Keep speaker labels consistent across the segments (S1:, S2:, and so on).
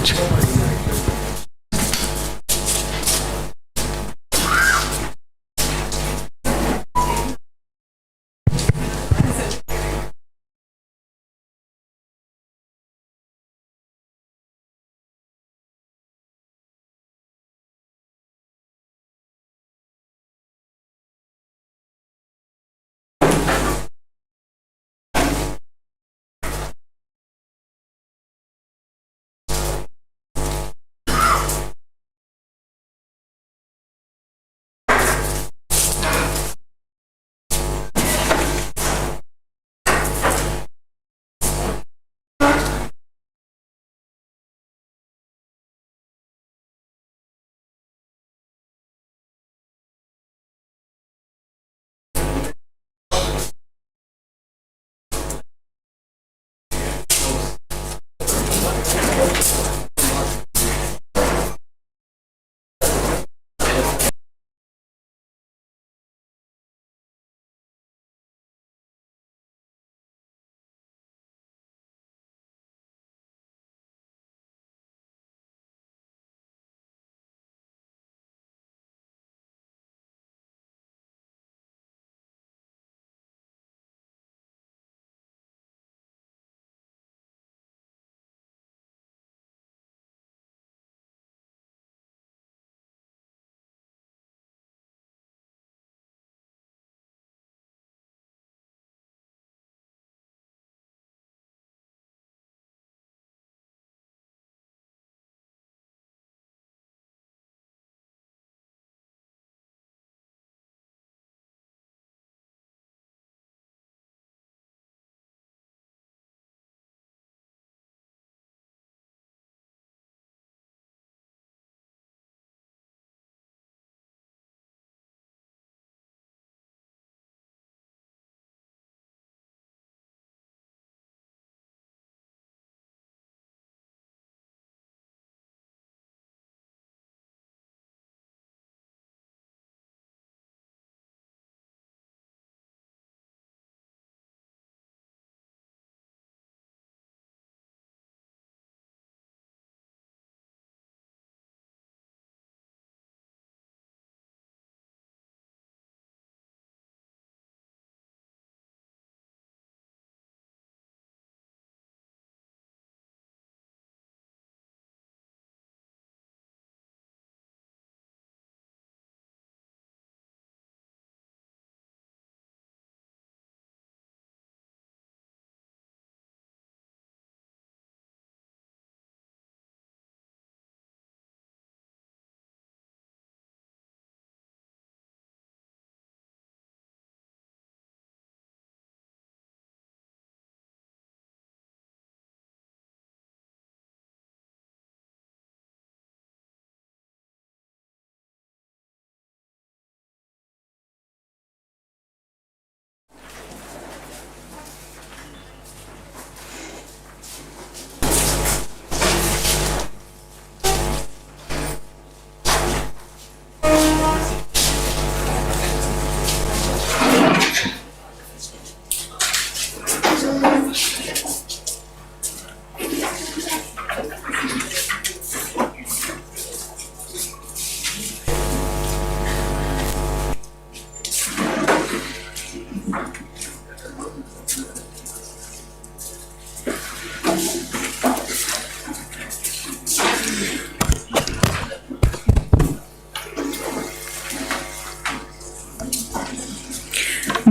S1: much.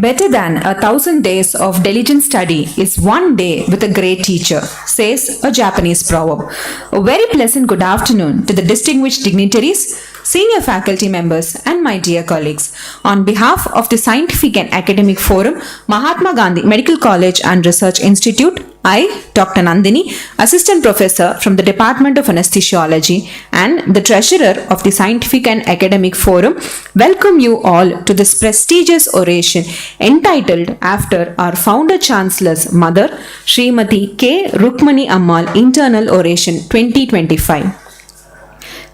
S2: Better than 1,000 days of diligent study is one day with a great teacher, says a Japanese proverb. A very pleasant good afternoon to the distinguished dignitaries, senior faculty members, and my dear colleagues. On behalf of the Scientific and Academic Forum, Mahatma Gandhi Medical College and Research Institute, I, Dr. Nandini, Assistant Professor from the Department of Anesthesiology and the Treasurer of the Scientific and Academic Forum, welcome you all to this prestigious oration entitled after our Founder Chancellor's mother, Srimati K. Rukmani Ammal Internal Oration 2025.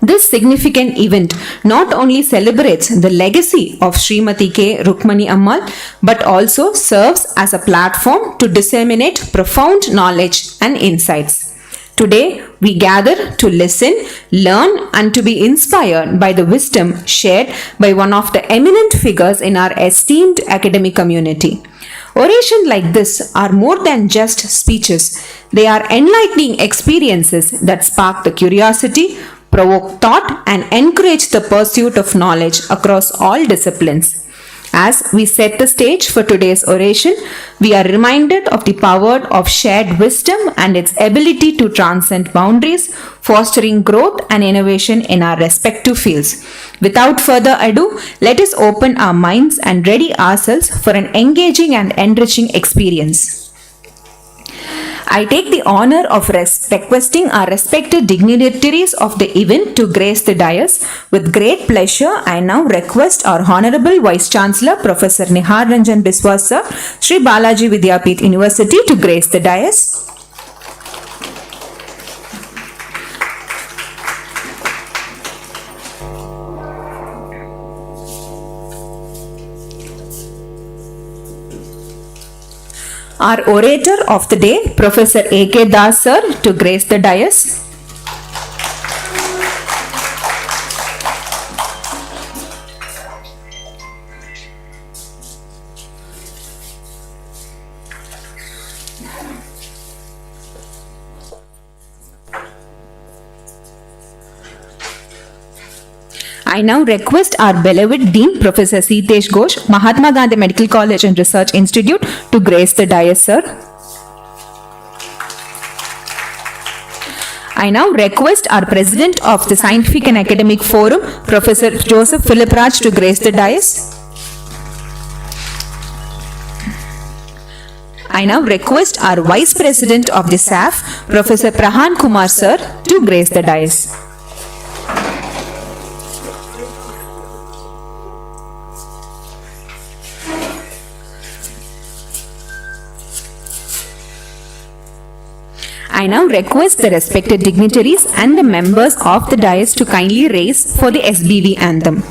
S2: This significant event not only celebrates the legacy of Srimati K. Rukmani Ammal but also serves as a platform to disseminate profound knowledge and insights. Today, we gather to listen, learn, and to be inspired by the wisdom shared by one of the eminent figures in our esteemed academic community. Oration like this are more than just speeches. They are enlightening experiences that spark the curiosity, provoke thought, and encourage the pursuit of knowledge across all disciplines. As we set the stage for today's oration, we are reminded of the power of shared wisdom and its ability to transcend boundaries, fostering growth and innovation in our respective fields. Without further ado, let us open our minds and ready ourselves for an engaging and enriching experience. I take the honor of requesting our respected dignitaries of the event to grace the dais. With great pleasure, I now request our Honorable Vice Chancellor, Professor Nihar Ranjan Biswas Sir, Sri Balaji Vidyapeeth University to grace the dais. Our orator of the day, Professor A.K. Das Sir, to grace the dais. I now request our beloved Dean, Professor Sitesh Ghosh, Mahatma Gandhi Medical College and Research Institute, to grace the dais, sir. I now request our President of the Scientific and Academic Forum, Professor Joseph Philip Raj, to grace the dais. I now request our Vice President of the SAF, Professor Prahan Kumar, sir, to grace the dais. I now request the respected dignitaries and the members of the dais to kindly raise for the Sbvu anthem.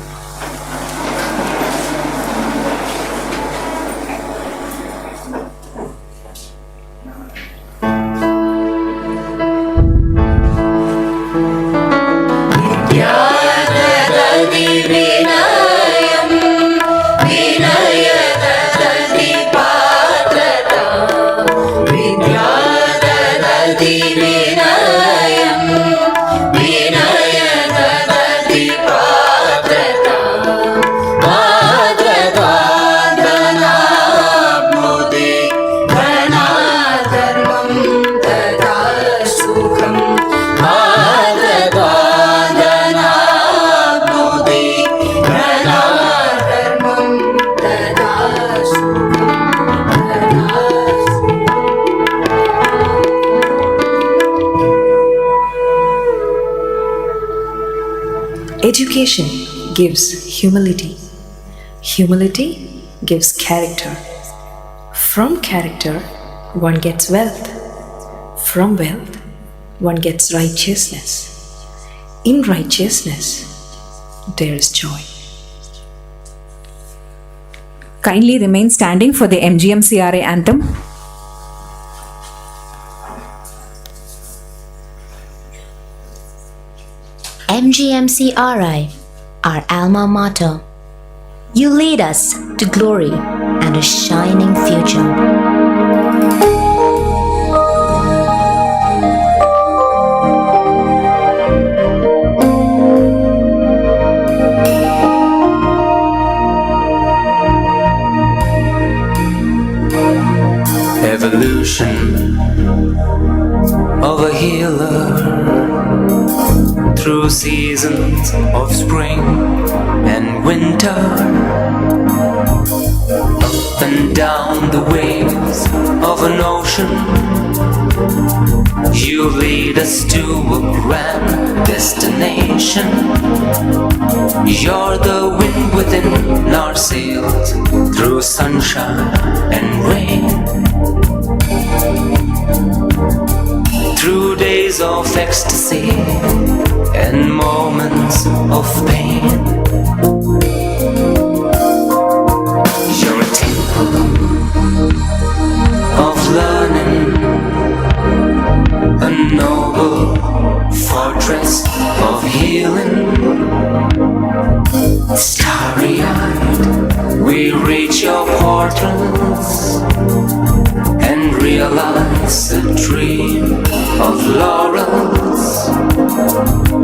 S1: Education gives humility. Humility gives character. From character, one gets wealth. From wealth, one gets righteousness. In righteousness, there is joy.
S2: Kindly remain standing for the MGMCRA anthem.
S3: MGMCRI, our alma mater. You lead us to glory and a shining future.
S4: Evolution of a healer through seasons of spring and winter, up and down the waves of an ocean. You lead us to a grand destination. You're the wind within our sails, through sunshine and rain, through days of ecstasy and moments of pain. You're a temple of learning, a noble once a dream of laurels.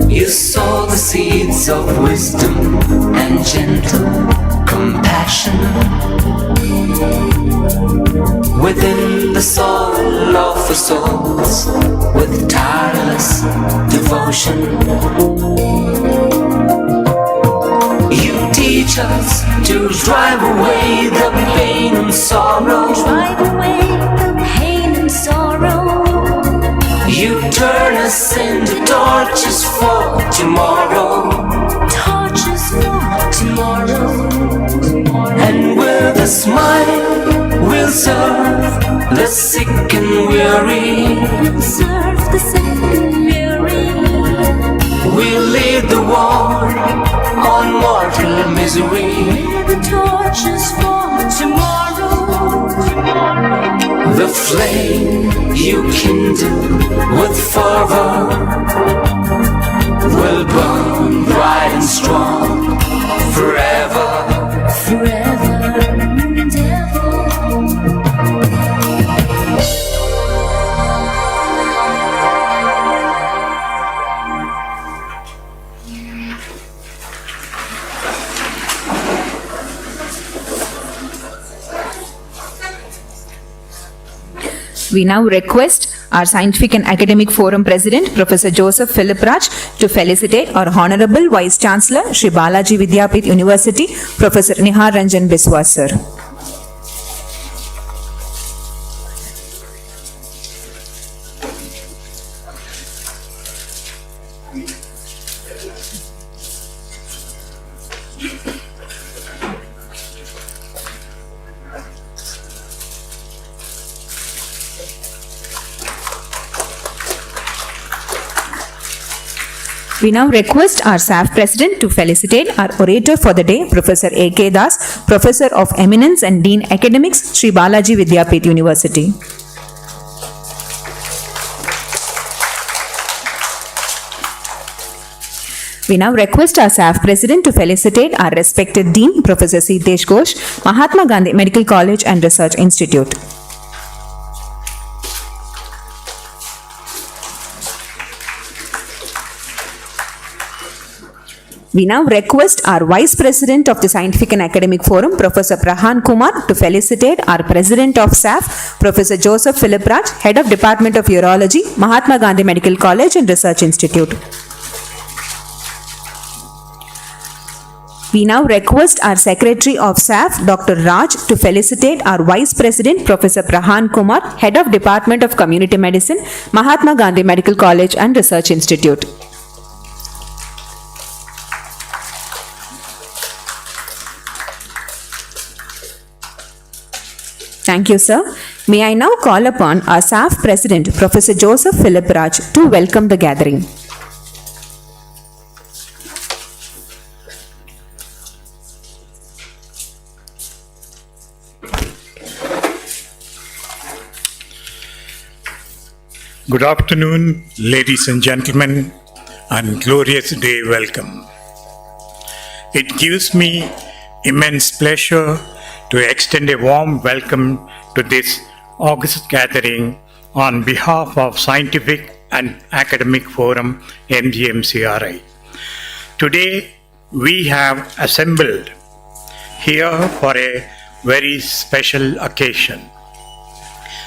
S4: You sow the seeds of wisdom and gentle compassion within the soul of the souls with tireless devotion. You teach us to drive away the pain and sorrow.
S3: Drive away the pain and sorrow.
S4: You turn us into torches for tomorrow.
S3: Torches for tomorrow.
S4: And with a smile we'll serve the sick and weary.
S3: We'll serve the sick and weary.
S4: We'll lead the war on mortal misery.
S3: We're the torches for tomorrow.
S4: The flame you kindle with fervor will burn bright and strong forever.
S3: Forever and ever.
S2: We now request our Scientific and Academic Forum President, Professor Joseph Philip Raj, to felicitate our Honorable Vice Chancellor, Shri Balaji Vidyapith University, Professor Nihar Ranjan Biswas, sir. We now request our SAF President to felicitate our orator for the day, Professor A.K. Das, Professor of Eminence and Dean Academics, Shri Balaji Vidyapith University. We now request our SAF President to felicitate our respected Dean, Professor Siddesh Ghosh, Mahatma Gandhi Medical College and Research Institute. We now request our Vice President of the Scientific and Academic Forum, Professor Kumar, to felicitate our President of SAF, Professor Joseph Philip Raj, Head of Department of Urology, Mahatma Gandhi Medical College and Research Institute. We now request our Secretary of SAF, Dr. Raj, to felicitate our Vice President, Professor Kumar, Head of Department of Community Medicine, Mahatma Gandhi Medical College and Research Institute. Thank you, sir. May I now call upon our SAF President, Professor Joseph Philip Raj, to welcome the gathering.
S5: Good afternoon, ladies and gentlemen, and glorious day welcome. It gives me immense pleasure to extend a warm welcome to this august gathering on behalf of Scientific and Academic Forum MGMCRI. Today we have assembled here for a very special occasion.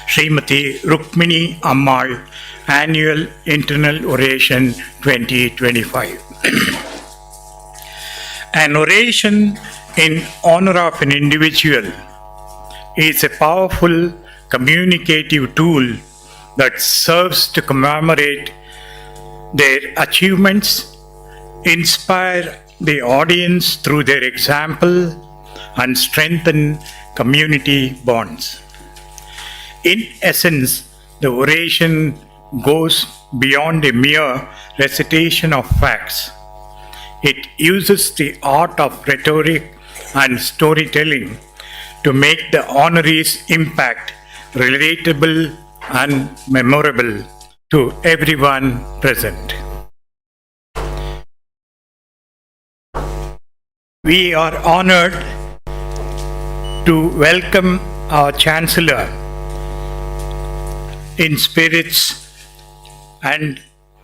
S5: Srimati Rukmani Ammal Annual Internal Oration 2025. An oration in honor of an individual is a powerful communicative tool that serves to commemorate their achievements, inspire the audience through their example, and strengthen community bonds. In essence, the oration goes beyond a mere recitation of facts. It uses the art of rhetoric and storytelling to make the honoree's impact relatable and memorable to everyone present. We are honored to welcome our Chancellor, in spirits, and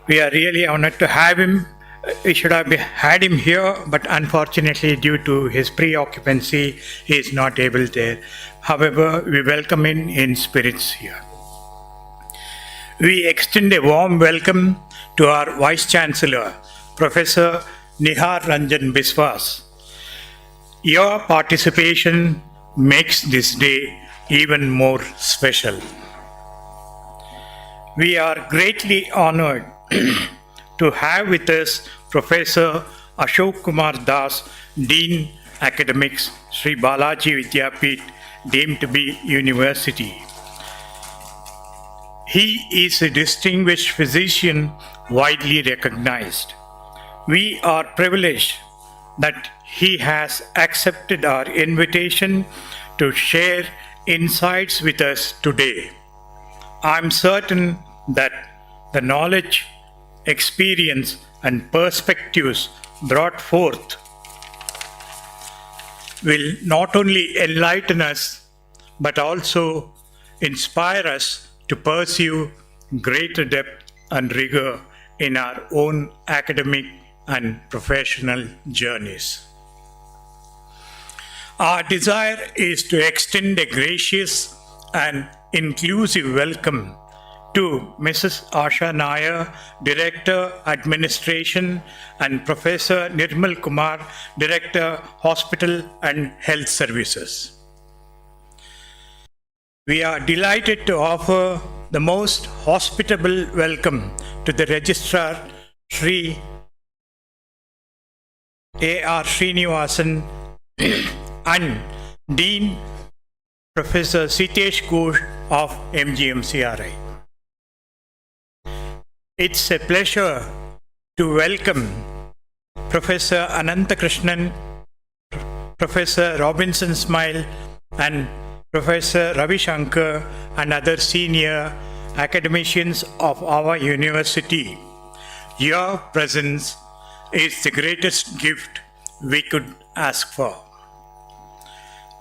S5: we are really honored to have him. We should have had him here, but unfortunately, due to his preoccupancy, he is not able there. However, we welcome him in spirits here. We extend a warm welcome to our Vice Chancellor, Professor Nihar Ranjan Biswas. Your participation makes this day even more special. We are greatly honored to have with us Professor Ashok Kumar Das, Dean Academics, Sri Balaji Vidyapith, deemed to be University. He is a distinguished physician widely recognized. We are privileged that he has accepted our invitation to share insights with us today. I am certain that the knowledge, experience, and perspectives brought forth will not only enlighten us but also inspire us to pursue greater depth and rigor in our own academic and professional journeys. Our desire is to extend a gracious and inclusive welcome to Mrs. Asha Nair, Director, Administration, and Professor Nirmal Kumar, Director, Hospital and Health Services. We are delighted to offer the most hospitable welcome to the Registrar, Sri A.R. Srinivasan, and Dean, Professor Sitesh Ghosh of MGMCRI. It's a pleasure to welcome Professor Anantakrishnan, Professor Robinson Smile, and Professor Ravi Shankar and other senior academicians of our university. Your presence is the greatest gift we could ask for.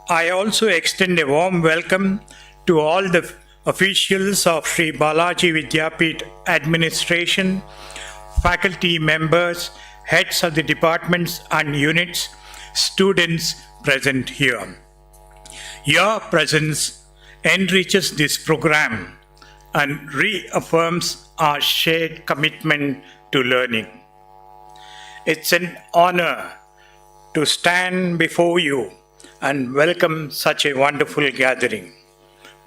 S5: I also extend a warm welcome to all the officials of Sri Balaji Vidyapith Administration, faculty members, heads of the departments and units, students present here. Your presence enriches this program and reaffirms our shared commitment to learning. It's an honor to stand before you and welcome such a wonderful gathering.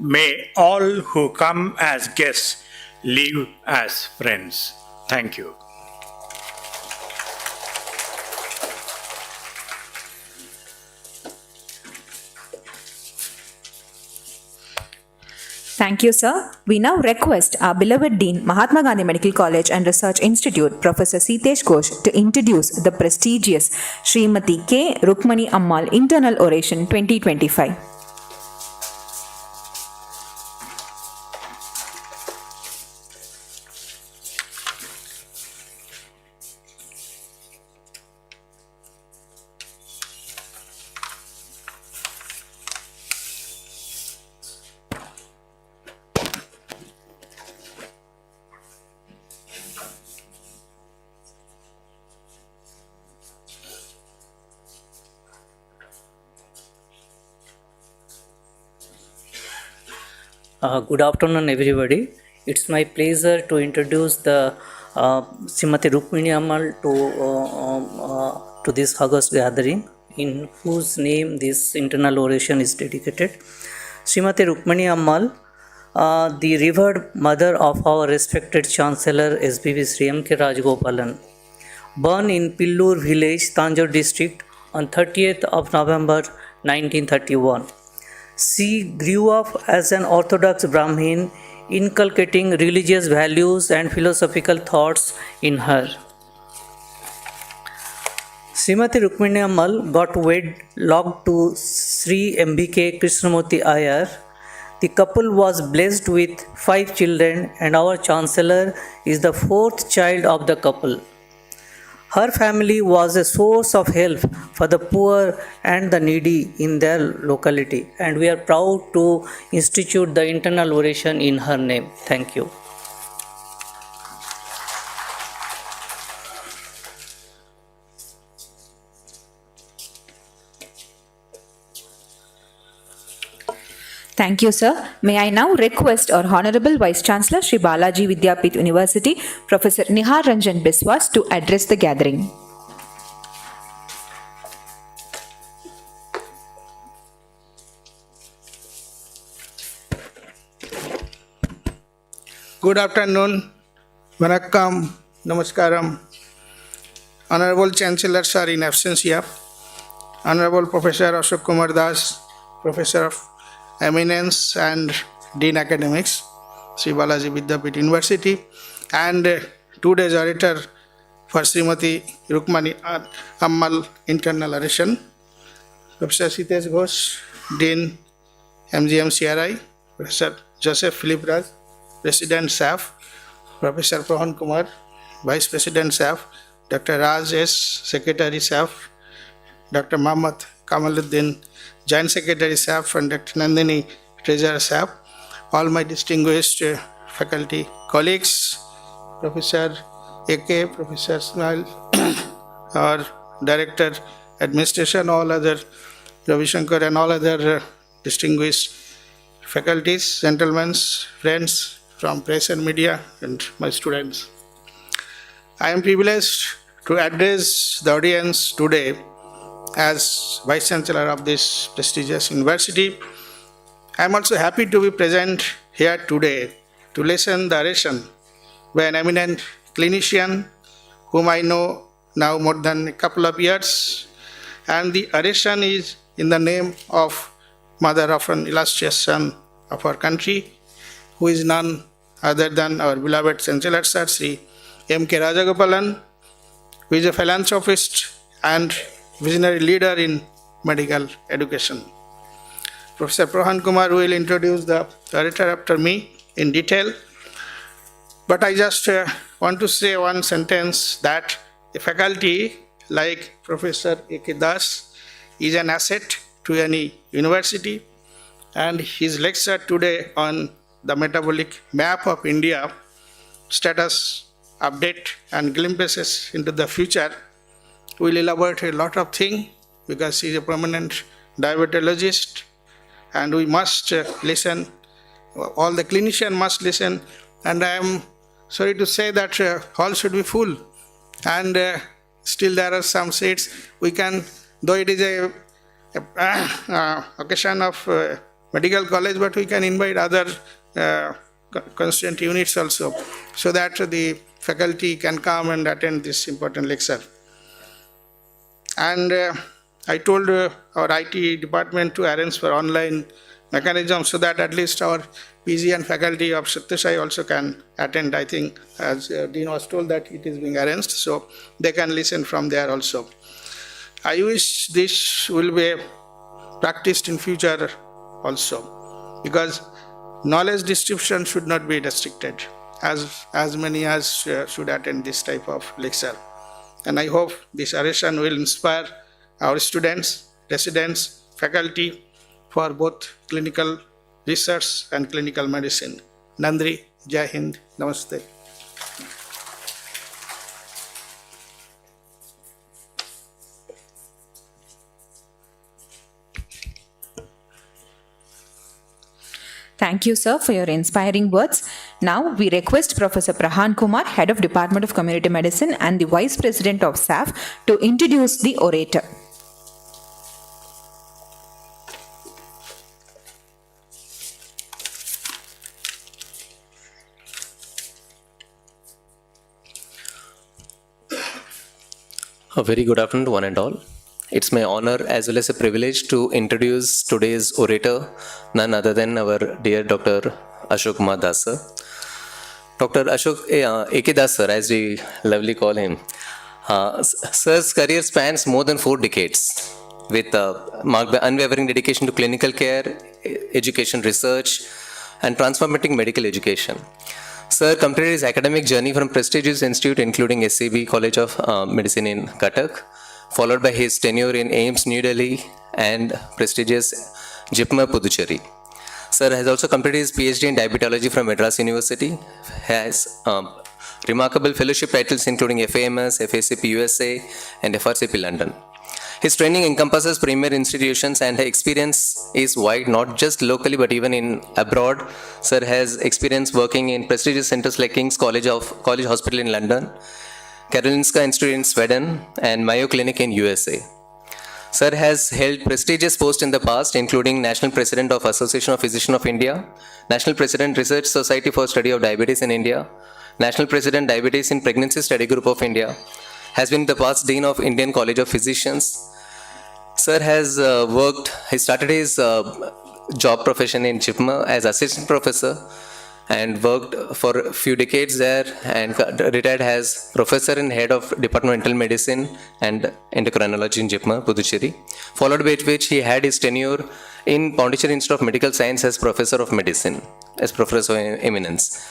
S5: May all who come as guests leave as friends. Thank you.
S2: Thank you, sir. We now request our beloved Dean, Mahatma Gandhi Medical College and Research Institute, Professor Sitesh Ghosh, to introduce the prestigious Srimati K. Rukmani Ammal Internal Oration 2025.
S6: Good afternoon, everybody. It's my pleasure to introduce the Srimati Rukmani Ammal to this August gathering, in whose name this internal oration is dedicated. Srimati Rukmani Ammal, the revered mother of our respected Chancellor Sbvu Sri M.K. Rajgopalan, born in Pillur village, Tanjore district on 30th of November 1931. She grew up as an Orthodox Brahmin, inculcating religious values and philosophical thoughts in her. Srimati Rukmani Ammal got wedlocked to Sri Mbk Krishnamurti Iyer. The couple was blessed with 5 children, and our Chancellor is the 4th child of the couple. Her family was a source of help for the poor and the needy in their locality, and we are proud to institute the internal oration in her name. Thank you.
S2: Thank you, sir. May I now request our Honorable Vice Chancellor, Sri Balaji Vidyapith University, Professor Nihar Ranjan Biswas, to address the gathering.
S7: Good afternoon, Vanakkam, Namaskaram. Honorable Chancellors are in absentia. Honorable Professor Ashok Kumar Das, Professor of Eminence and Dean Academics, Sri Balaji Vidyapith University, and today's orator for Srimati Rukmani Ammal Internal Oration, Professor Sitesh Ghosh, Dean MGM CRI, Professor Joseph Philip Raj, President SAF, Professor Prof. Kumar, Vice President SAF, Dr. Raj S, Secretary SAF, Dr. Mohammad Kamaluddin, Joint Secretary SAF, and Dr. Nandini, Treasurer SAF, all my distinguished faculty colleagues, Professor AK, Professor Snell, our Director Administration, all other Ravi Shankar, and all other distinguished faculties, gentlemen, friends from press and media, and my students. I am privileged to address the audience today as Vice Chancellor of this prestigious university. I am also happy to be present here today to listen the oration by an eminent clinician whom I know now more than a couple of years, and the oration is in the name of mother of an illustrious son of our country, who is none other than our beloved Chancellor Sir Sri M.K. Rajagopalan, who is a philanthropist and visionary leader in medical education. Professor Prof. Kumar will introduce the orator after me in detail, but I just want to say one sentence that a faculty like Professor A.K. Das is an asset to any university, and his lecture today on the metabolic map of India, status update and glimpses into the future will elaborate a lot of things, because he is a prominent diabetologist, and we must listen, all the clinicians must listen, and I am sorry to say that hall should be full, and still there are some seats. We can, though it is a occasion of medical college, but we can invite other constituent units also, so that the faculty can come and attend this important lecture. And I told our IT department to arrange for online mechanism, so that at least our PG and faculty of Satyasai also can attend. I think, as Dean was told, that it is being arranged, so they can listen from there also. I wish this will be practiced in future also, because knowledge distribution should not be restricted. As many as should attend this type of lecture. And I hope this oration will inspire our students, residents, faculty for both clinical research and clinical medicine. Nandri, Jai Hind, Namaste.
S2: Thank you, sir, for your inspiring words. Now, we request Professor Prof. Kumar, Head of Department of Community Medicine and the Vice President of SAF, to introduce the orator.
S8: A very good afternoon to one and all. It's my honor as well as a privilege to introduce today's orator, none other than our dear Dr. Ashok Kumar Das sir. Dr. Ashok A.K. Das sir, as we lovely call him. Sir's career spans more than 4 decades, with marked by unwavering dedication to clinical care, education research, and transformating medical education. Sir completed his academic journey from prestigious institute including Sbvu College of Medicine in Cuttack, followed by his tenure in AIIMS New Delhi and prestigious JIPMER Puducherry. Sir has also completed his PhD in diabetology from Madras University, has remarkable fellowship titles including FAMS, FACP USA and FRCP London. His training encompasses premier institutions and experience is wide, not just locally but even in abroad. Sir has experience working in prestigious centers like King's College Hospital in London, Karolinska Institute in Sweden and Mayo Clinic in USA. Sir has held prestigious posts in the past, including National President of Association of Physicians of India, National President Research Society for Study of Diabetes in India, National President Diabetes in Pregnancy Study Group of India, has been the past Dean of Indian College of Physicians. Sir has he started his job profession in JIPMER as assistant professor and worked for a few decades there and retired as professor and head of Department of Internal Medicine and Endocrinology in JIPMER, Puducherry, followed by which he had his tenure in Pondicherry Institute of Medical Science as Professor of Medicine, as Professor of Eminence.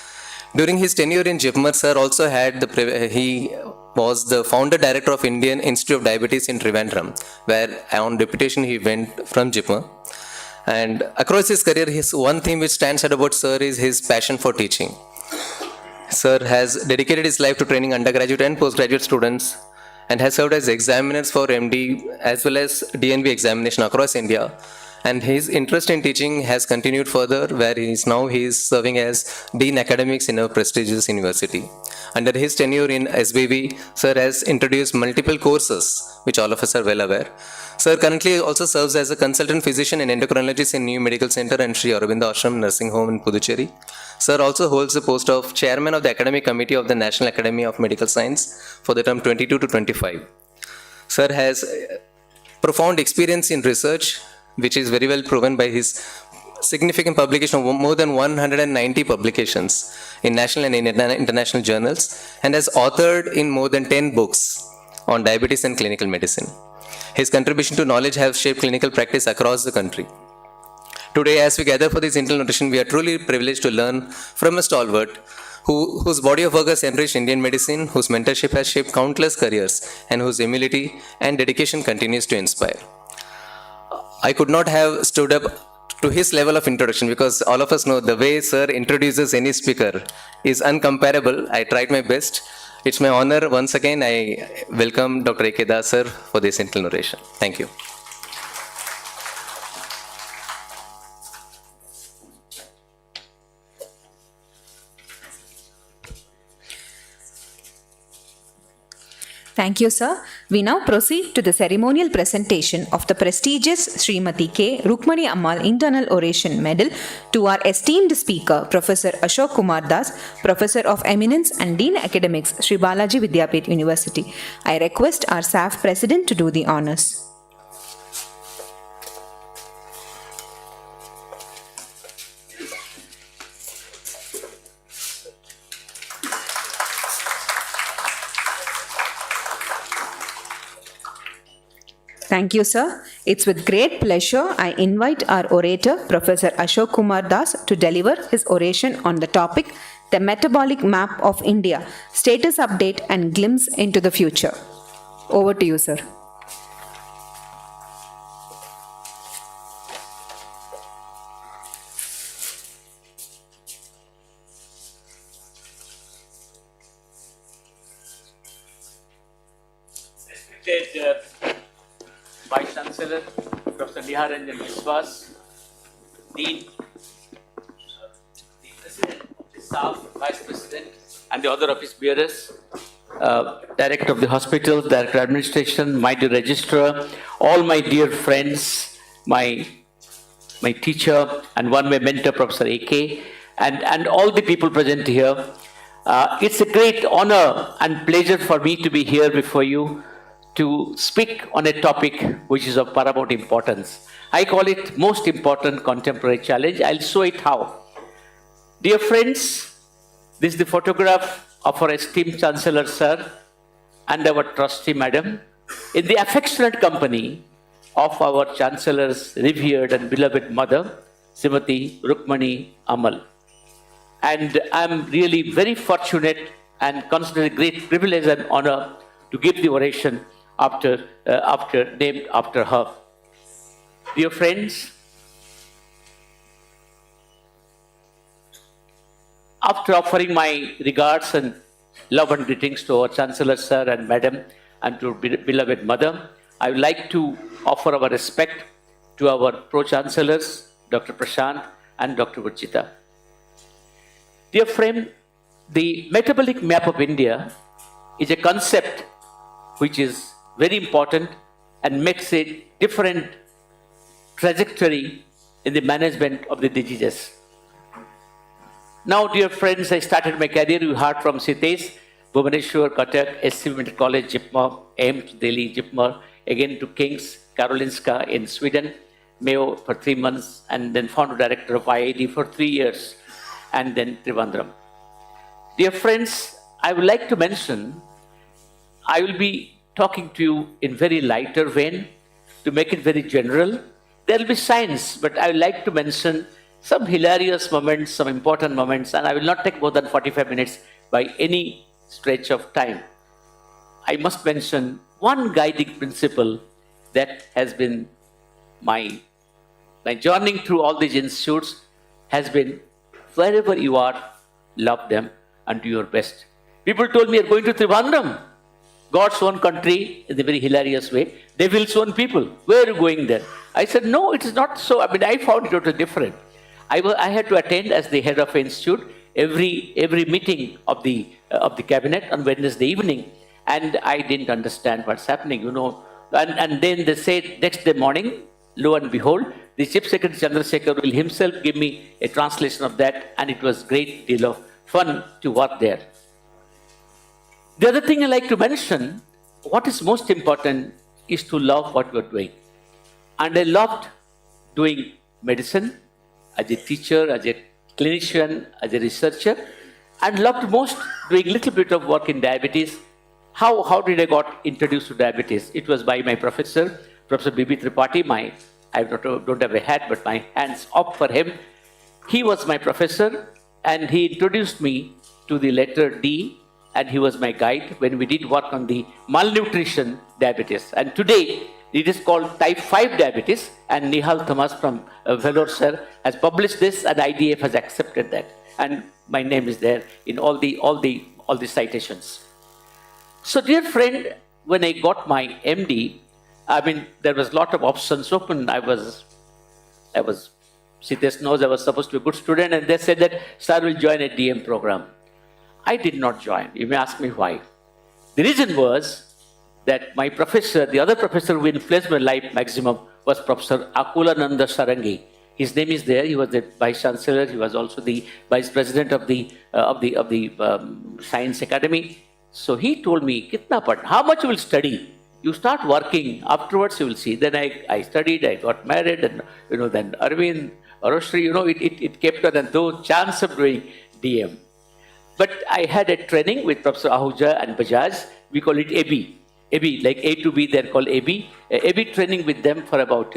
S8: During his tenure in JIPMER, Sir also had he was the founder director of Indian Institute of Diabetes in Trivandrum, where on deputation he went from JIPMER. And across his career, one theme which stands out about Sir is his passion for teaching. Sir has dedicated his life to training undergraduate and postgraduate students and has served as examiners for MD as well as DNB examination across India. And his interest in teaching has continued further, where he is serving as Dean Academics in a prestigious university. Under his tenure in Sbvu, Sir has introduced multiple courses, which all of us are well aware. Sir currently also serves as a consultant physician and endocrinologist in New Medical Center and Sri Aurobindo Ashram Nursing Home in Puducherry. Sir also holds the post of Chairman of the Academic Committee of the National Academy of Medical Science for the term 22 to 25. Sir has profound experience in research, which is very well proven by his significant publication of more than 190 publications in national and international journals, and has authored in more than 10 books on diabetes and clinical medicine. His contribution to knowledge has shaped clinical practice across the country. Today, as we gather for this internal nutrition, we are truly privileged to learn from a stalwart whose body of work has enriched Indian medicine, whose mentorship has shaped countless careers, and whose humility and dedication continues to inspire. I could not have stood up to his level of introduction because all of us know the way Sir introduces any speaker is uncomparable. I tried my best. It's my honor once again. I welcome Dr. A.K. Das Sir for this internal oration. Thank you.
S2: Thank you, sir. We now proceed to the ceremonial presentation of the prestigious Srimati K. Rukmani Ammal Internal Oration Medal to our esteemed speaker, Professor Ashok Kumar Das, Professor of Eminence and Dean Academics, Sri Balaji Vidyapith University. I request our SAF President to do the honors. Thank you, sir. It's with great pleasure I invite our orator, Professor Ashok Kumar Das, to deliver his oration on the topic, The Metabolic Map of India, Status Update and Glimpse into the Future. Over to you, sir.
S9: Respected Vice Chancellor, Professor Niharanjan Viswas, Dean, the President of the staff, Vice President, and the other office bearers, Director of the hospital, Director of Administration, my dear Registrar, all my dear friends, my teacher, and my mentor, Professor A.K., and all the people present here. It's a great honor and pleasure for me to be here before you to speak on a topic which is of paramount importance. I call it most important contemporary challenge. I'll show it how. Dear friends, this is the photograph of our esteemed Chancellor Sir and our Trustee Madam in the affectionate company of our Chancellor's revered and beloved mother, Srimati Rukmani Ammal. And I'm really very fortunate and consider it a great privilege and honor to give the oration named after her. Dear friends, after offering my regards and love and greetings to our Chancellor Sir and Madam and to beloved Mother, I would like to offer our respect to our Pro-Chancellors, Dr. Prashant and Dr. Vachita. Dear friend, the metabolic map of India is a concept which is very important and makes a different trajectory in the management of the diseases. Now, dear friends, I started my career, you heard from Sitesh, Bhubaneswar, Cuttack, SCV Medical College, Jipmer, AIMS, Delhi, Jipmer, again to King's, Karolinska in Sweden, Mayo for 3 months, and then founder director of IIT for 3 years, and then Trivandrum. Dear friends, I would like to mention, I will be talking to you in very lighter vein to make it very general. There will be science, but I would like to mention some hilarious moments, some important moments, and I will not take more than 45 minutes by any stretch of time. I must mention one guiding principle that has been my journeying through all these institutes has been, wherever you are, love them and do your best. People told me, you're going to Trivandrum, God's own country, in a very hilarious way, devil's own people. Where are you going there? I said, no, it is not so. I mean, I found it totally different. I had to attend as the head of an institute every meeting of the cabinet on Wednesday evening, and I didn't understand what's happening, you know. And then they said next day morning, lo and behold, the Chief Secretary Chandrasekhar will himself give me a translation of that, and it was a great deal of fun to work there. The other thing I like to mention, what is most important is to love what you're doing. And I loved doing medicine as a teacher, as a clinician, as a researcher, and loved most doing little bit of work in diabetes. How did I got introduced to diabetes? It was by my professor, Professor B.B. Tripathi. I don't have a hat, but my hands up for him. He was my professor, and he introduced me to the letter D, and he was my guide when we did work on the malnutrition diabetes. And today, it is called type 5 diabetes, and Nihal Thomas from Vellore sir has published this, and IDF has accepted that. And my name is there in all the citations. So, dear friend, when I got my MD, I mean, there was a lot of options open. Sitesh knows I was supposed to be a good student, and they said that sir will join a DM program. I did not join. You may ask me why. The reason was that my professor, the other professor who influenced my life maximum, was Professor Akulananda Sarangi. His name is there. He was the Vice Chancellor. He was also the Vice President of the Science Academy. So he told me, "Kitna pad? How much you will study? You start working. Afterwards, you will see." Then I studied. I got married, and then Arvind, Oration, it kept on, and no chance of doing DM. But I had a training with Professor Ahuja and Bajaj. We call it AB. AB, like A to B, they're called AB. AB training with them for about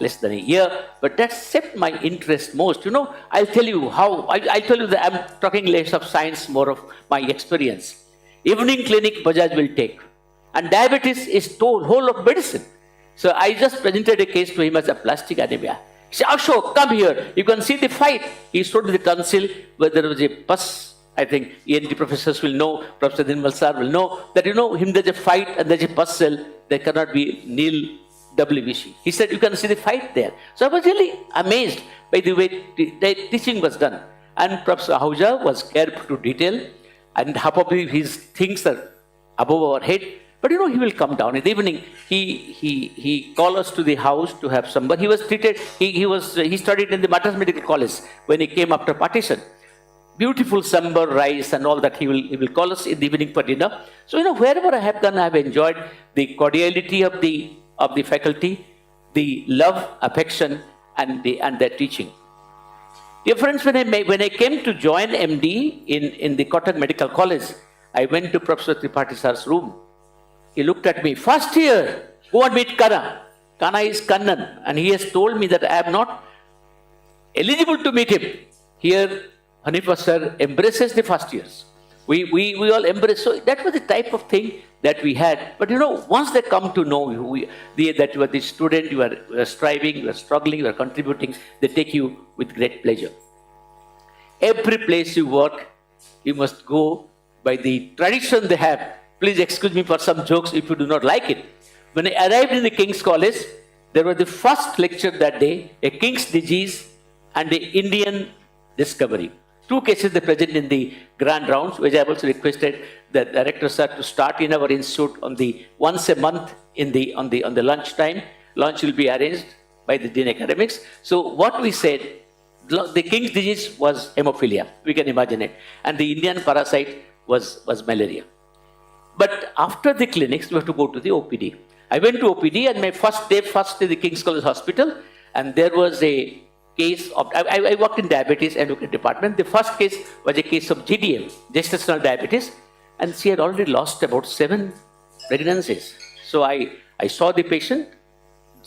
S9: less than a year. But that set my interest most. I'll tell you how. I'll tell you that I'm talking less of science, more of my experience. Evening clinic, Bajaj will take. And diabetes is whole of medicine. So I just presented a case to him as a plastic anemia. He said, "Ashok, come here. You can see the fight." He showed the tonsil where there was a pus. I think ENT professors will know, Professor Nirmal sir will know, that him there's a fight and there's a pus cell, there cannot be nil WBC. He said, you can see the fight there. So I was really amazed by the way the teaching was done. And Professor Ahuja was careful to detail, and probably his things are above our head. But he will come down in the evening. He called us to the house to have some. But he was treated. He studied in the Madras Medical College when he came after partition. Beautiful sambar, rice, and all that. He will call us in the evening for dinner. So wherever I have gone, I have enjoyed the cordiality of the faculty, the love, affection, and their teaching. Dear friends, when I came to join MD in the Cuttack Medical College, I went to Professor Tripathi sir's room. He looked at me, "First year, go and meet Kana. Kana is Kannan, and he has told me that I am not eligible to meet him. Here, Hanifa sir embraces the first years. We all embrace. So that was the type of thing that we had. But once they come to know that you are the student, you are striving, you are struggling, you are contributing, they take you with great pleasure. Every place you work, you must go by the tradition they have. Please excuse me for some jokes if you do not like it. When I arrived in the King's College, there was the first lecture that day, a King's disease and the Indian discovery. 2 cases they present in the grand rounds, which I have also requested the director sir to start in our institute on the once a month on the lunch time. Lunch will be arranged by the Dean Academics. So what we said, the King's disease was hemophilia. We can imagine it. And the Indian parasite was malaria. But after the clinics, we have to go to the OPD. I went to OPD and my first day the King's College Hospital, and there was a case of, I worked in diabetes endocrine department. The first case was a case of GDM, gestational diabetes, and she had already lost about 7 pregnancies. So I saw the patient,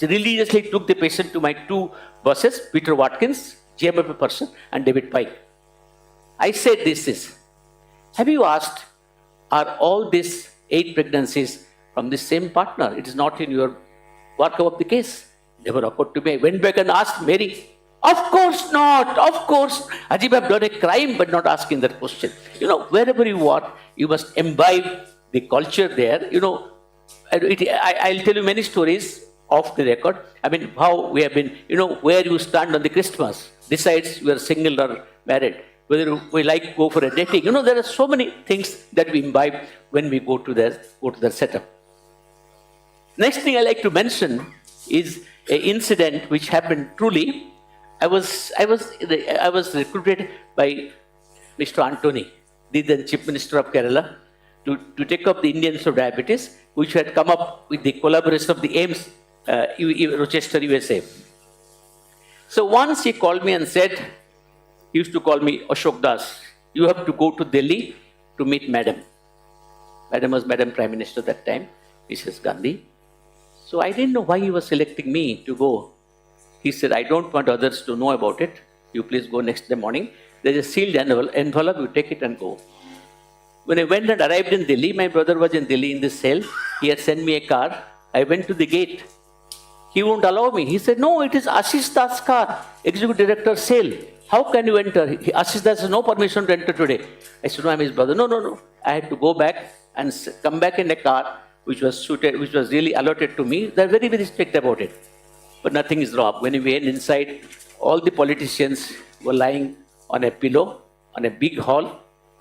S9: religiously took the patient to my 2 bosses, Peter Watkins, GMF person, and David Pike. I said this, have you asked, are all these 8 pregnancies from the same partner? It is not in your workup of the case. Never occurred to me. I went back and asked Mary. Of course not. Of course. Ajib, I've done a crime, but not asking that question. Wherever you are, you must imbibe the culture there. I'll tell you many stories off the record. I mean, how we have been, where you stand on the Christmas decides you are single or married. Whether we like go for a dating. There are so many things that we imbibe when we go to their setup. Next thing I like to mention is an incident which happened truly. I was recruited by Mr. Antony, the then Chief Minister of Kerala, to take up the Indians of Diabetes, which had come up with the collaboration of the AIMS, Rochester, USA. So once he called me and said, he used to call me Ashok Das, you have to go to Delhi to meet Madam. Madam was Madam Prime Minister that time, Mrs. Gandhi. So I didn't know why he was selecting me to go. He said, I don't want others to know about it. You please go next day morning. There's a sealed envelope, you take it and go. When I went and arrived in Delhi, my brother was in Delhi in this cell. He had sent me a car. I went to the gate. He won't allow me. He said, no, it is Ashish Das' car, Executive Director, sale. How can you enter? Ashish Das has no permission to enter today. I said, no, I'm his brother. No. I had to go back and come back in a car which was really allotted to me. They're very, very strict about it. But nothing is wrong. When we went inside, all the politicians were lying on a pillow, on a big hall,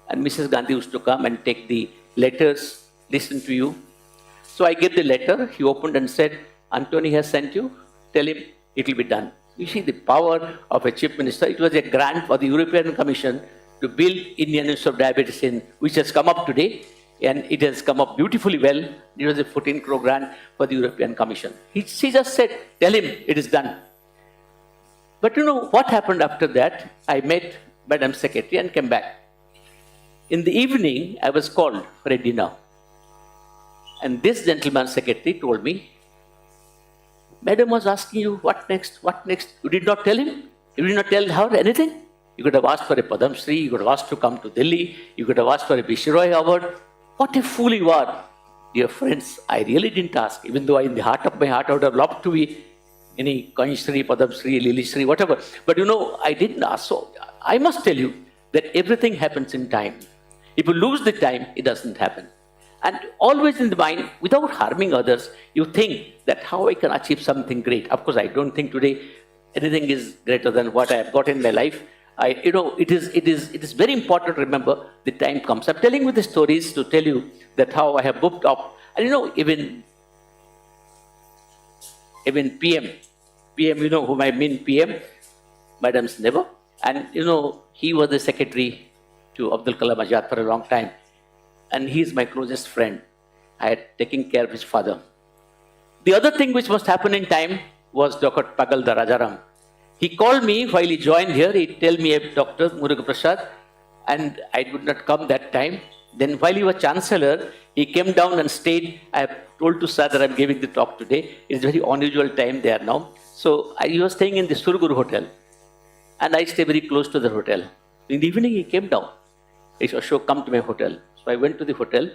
S9: and Mrs. Gandhi used to come and take the letters, listen to you. So I gave the letter. He opened and said, Antony has sent you. Tell him it will be done. You see the power of a chief minister. It was a grant for the European Commission to build Indian Institute of Diabetes, which has come up today, and it has come up beautifully well. It was a 14 crore grant for the European Commission. She just said, tell him it is done. But what happened after that? I met Madam Secretary and came back. In the evening, I was called for a dinner. And this gentleman secretary told me, Madam was asking you, what next? What next? You did not tell him? You did not tell her anything? You could have asked for a Padam Shri, you could have asked to come to Delhi, you could have asked for a Viceroy Award. What a fool you are. Dear friends, I really didn't ask, even though in the heart of my heart I would have loved to be any Kanj Shri, Padam Shri, Lily Shri, whatever. But I didn't ask. So I must tell you that everything happens in time. If you lose the time, it doesn't happen. And always in the mind, without harming others, you think that how I can achieve something great. Of course, I don't think today anything is greater than what I have got in my life. It is very important to remember the time comes. I'm telling you the stories to tell you that how I have booked up. And even PM, whom I mean PM, Madam's never. And he was the secretary to Abdul Kalam Azad for a long time. And he is my closest friend. I had taken care of his father. The other thing which must happen in time was Dr. Pagalda Rajaram. He called me while he joined here. He told me, Dr. Muruga Prasad, and I would not come that time. Then while he was Chancellor, he came down and stayed. I have told to sir that I'm giving the talk today. It's a very unusual time there now. So he was staying in the Surguru Hotel. And I stay very close to the hotel. In the evening, he came down. He said, Ashok, come to my hotel. So I went to the hotel.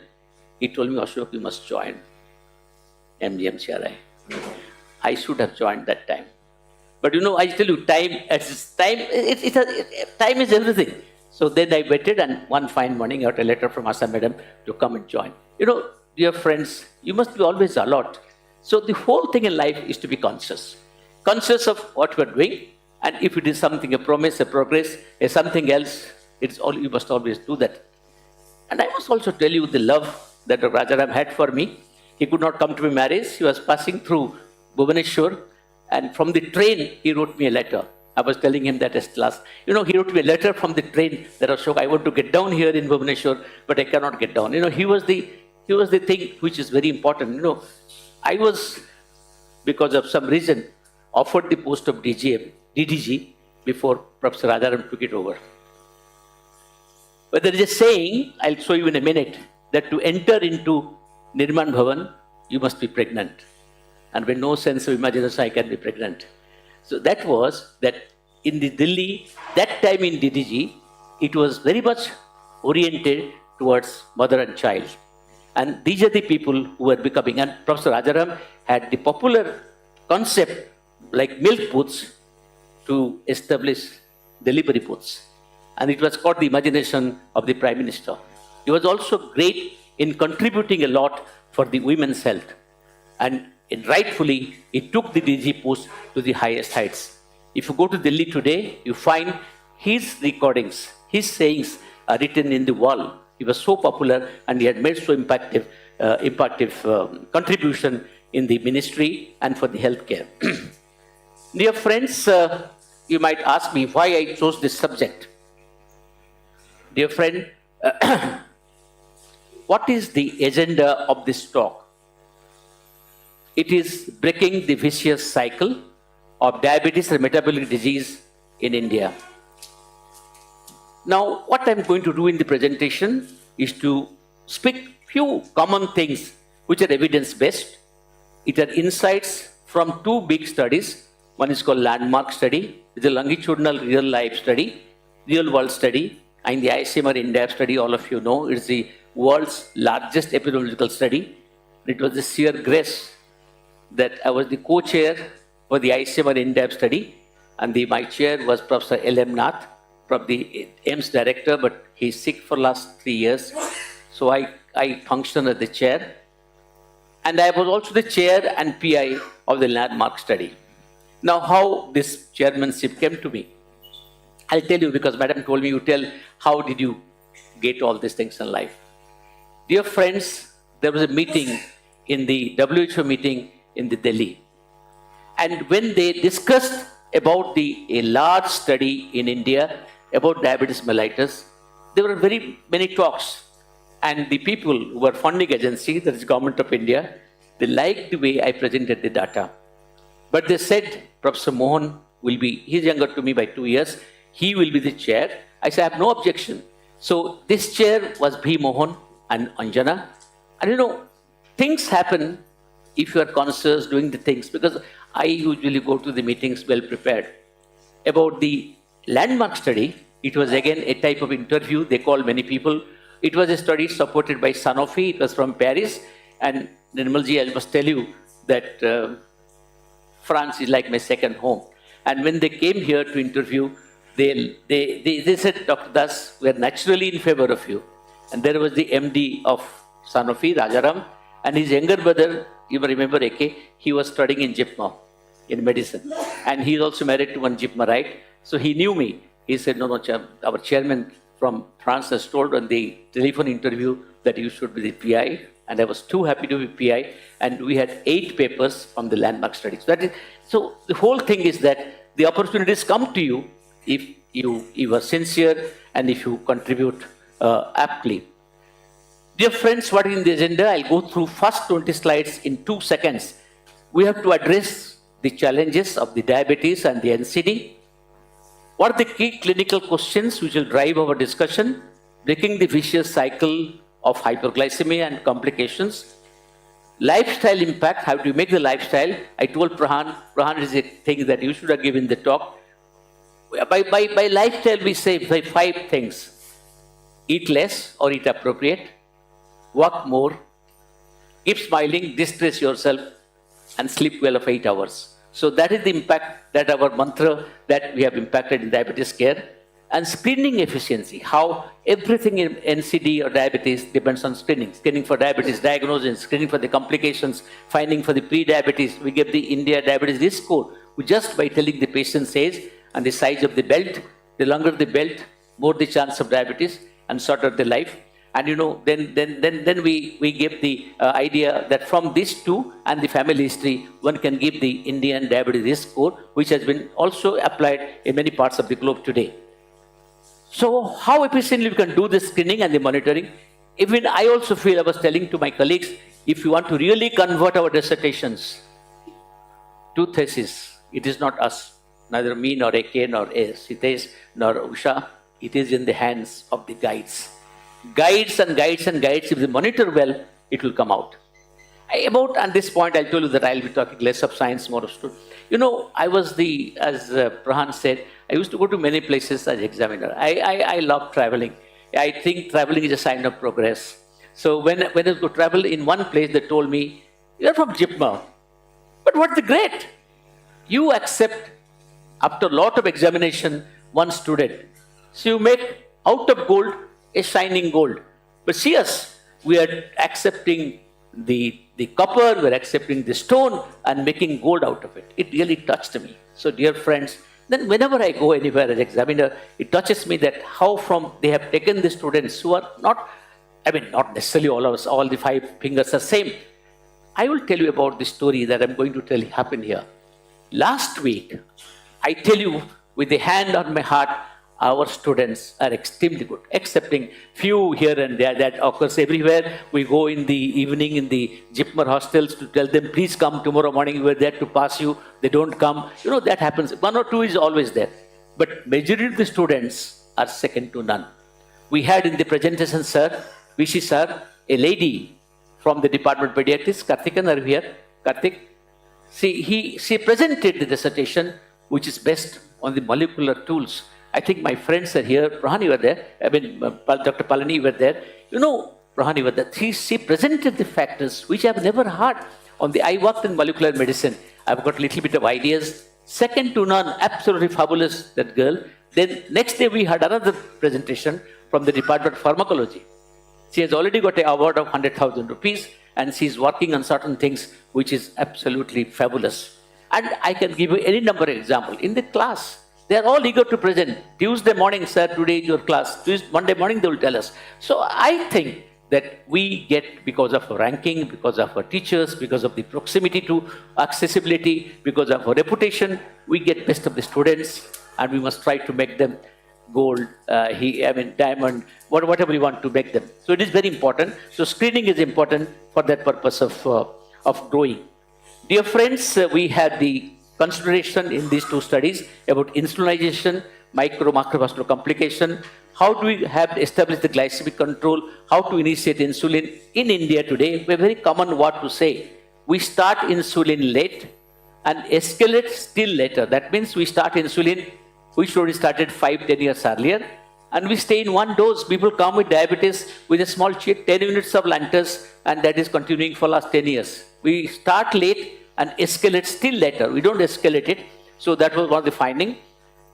S9: He told me, Ashok, you must join MGMCRI. I should have joined that time. But you know, I tell you, time is everything. So then I waited, and one fine morning I got a letter from Asa Madam to come and join. You know, dear friends, you must be always alert. So the whole thing in life is to be conscious. Conscious of what you are doing, and if it is something, a promise, a progress, a something else, it's all, you must always do that. And I must also tell you the love that Rajaram had for me. He could not come to my marriage. He was passing through Bhubaneswar, and from the train, he wrote me a letter. I was telling him that at last. You know, he wrote me a letter from the train that Ashok, I want to get down here in Bhubaneswar, but I cannot get down. You know, he was the thing which is very important. You know, I was, because of some reason, offered the post of DDG before Professor Rajaram took it over. But there is a saying, I'll show you in a minute, that to enter into Nirman Bhavan, you must be pregnant. And with no sense of imagination, I can be pregnant. So that was that in the Delhi, that time in DDG, it was very much oriented towards mother and child. And these are the people who were becoming, and Professor Rajaram had the popular concept like milk booths to establish delivery booths. And it was called the imagination of the Prime Minister. He was also great in contributing a lot for the women's health. And rightfully, he took the DG post to the highest heights. If you go to Delhi today, you find his recordings, his sayings are written in the wall. He was so popular, and he had made so impactful contribution in the ministry and for the healthcare. Dear friends, you might ask me why I chose this subject. Dear friend, what is the agenda of this talk? It is breaking the vicious cycle of diabetes and metabolic disease in India. Now, what I'm going to do in the presentation is to speak few common things which are evidence-based. It are insights from two big studies. One is called landmark study, it's a longitudinal real-life study, real-world study, and the ICMR India study, all of you know, it's the world's largest epidemiological study. It was the sheer grace that I was the co-chair for the ICMR India study, and my chair was Professor L.M. Nath, from the AIMS director, but he's sick for last 3 years. So I functioned as the chair. And I was also the chair and PI of the landmark study. Now, how this chairmanship came to me? I'll tell you, because Madam told me, you tell, how did you get all these things in life? Dear friends, there was a meeting in the WHO meeting in the Delhi. And when they discussed about a large study in India about diabetes mellitus, there were very many talks. And the people who were funding agency, that is Government of India, they liked the way I presented the data. But they said, Professor Mohan will be, he's younger to me by 2 years, he will be the chair. I said, I have no objection. So this chair was B. Mohan and Anjana. And you know, things happen if you are conscious doing the things, because I usually go to the meetings well prepared. About the landmark study, it was again a type of interview. They called many people. It was a study supported by Sanofi. It was from Paris. And Nirmalji, I must tell you that France is like my second home. And when they came here to interview, they said, Dr. Das, we are naturally in favor of you. And there was the MD of Sanofi, Rajaram, and his younger brother, you may remember AK, he was studying in JIPMA, in medicine. And he's also married to one JIPMA, So he knew me. He said, no, our chairman from France has told on the telephone interview that you should be the PI. And I was too happy to be PI. And we had 8 papers on the landmark study. So the whole thing is that the opportunities come to you if you are sincere and if you contribute aptly. Dear friends, what is in the agenda? I'll go through first 20 slides in 2 seconds. We have to address the challenges of the diabetes and the NCD. What are the key clinical questions which will drive our discussion? Breaking the vicious cycle of hyperglycemia and complications. Lifestyle impact, how do you make the lifestyle? I told Prahan is a thing that you should have given the talk. by lifestyle, we say five things: eat less or eat appropriate, work more, keep smiling, distress yourself, and sleep well of 8 hours. So that is the impact that our mantra that we have impacted in diabetes care. And screening efficiency, how everything in NCD or diabetes depends on screening. Screening for diabetes, diagnosis, screening for the complications, finding for the pre-diabetes. We give the India Diabetes Risk Score, which just by telling the patient's age and the size of the belt, the longer the belt, more the chance of diabetes and shorter the life. And then we give the idea that from these two and the family history, one can give the Indian Diabetes Risk Score, which has been also applied in many parts of the globe today. So how efficiently we can do the screening and the monitoring? Even I also feel, I was telling to my colleagues, if you want to really convert our dissertations to thesis, it is not us, neither me nor AK nor Sitesh nor Usha, it is in the hands of the guides. Guides and guides and guides, if they monitor well, it will come out. At this point, I'll tell you that I'll be talking less of science, more of students. I was as Prahan said, I used to go to many places as examiner. I love traveling. I think traveling is a sign of progress. So when I was to travel in one place, they told me, you're from JIPMA. But what's the great? You accept, after a lot of examination, one student. So you make out of gold a shining gold. But see us, we are accepting the copper, we are accepting the stone and making gold out of it. It really touched me. So dear friends, then whenever I go anywhere as examiner, it touches me that how they have taken the students who are not necessarily all of us, all the 5 fingers are same. I will tell you about the story that I'm going to tell you happened here. Last week, I tell you with the hand on my heart, our students are extremely good, excepting few here and there that occurs everywhere. We go in the evening in the JIPMER hostels to tell them, please come tomorrow morning, we're there to pass you. They don't come. That happens. 1 or 2 is always there. But majority of the students are second to none. We had in the presentation, sir, Vishi sir, a lady from the Department of Pediatrics, Karthik, are here. Karthik. She presented the dissertation, which is based on the molecular tools. I think my friends are here. Prahani were there. Dr. Palani were there. Prahani were there. She presented the factors which I have never heard. I worked in molecular medicine. I've got a little bit of ideas. Second to none, absolutely fabulous, that girl. Then next day we had another presentation from the Department of Pharmacology. She has already got an award of 100,000 rupees and she's working on certain things which is absolutely fabulous. And I can give you any number of examples. In the class, they are all eager to present. Tuesday morning, sir, today is your class. Monday morning, they will tell us. So I think that we get, because of our ranking, because of our teachers, because of the proximity to accessibility, because of our reputation, we get best of the students and we must try to make them gold, diamond, whatever we want to make them. So it is very important. So screening is important for that purpose of growing. Dear friends, we had the consideration in these 2 studies about insulinization, macrovascular complication, how do we have established the glycemic control, how to initiate insulin. In India today, we have a very common word to say. We start insulin late and escalate still later. That means we start insulin, we should have started 5-10 years earlier, and we stay in one dose. People come with diabetes with a small check, 10 units of Lantus, and that is continuing for last 10 years. We start late and escalate still later. We don't escalate it. So that was one of the findings.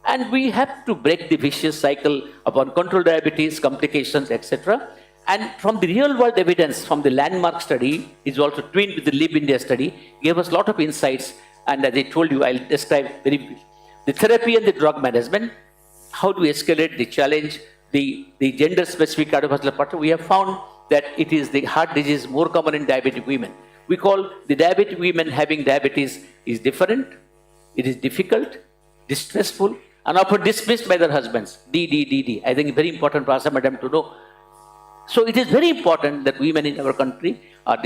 S9: And we have to break the vicious cycle upon controlled diabetes, complications, etc. And from the real world evidence, from the landmark study, is also twinned with the Live India study, gave us a lot of insights. And as I told you, I'll describe very briefly. The therapy and the drug management, how to escalate the challenge, the gender-specific cardiovascular pattern. We have found that it is the heart disease more common in diabetic women. We call the diabetic women having diabetes is different, it is difficult, distressful, and often dismissed by their husbands. D. I think it's very important for Asa Madam to know. So it is very important that women in our country are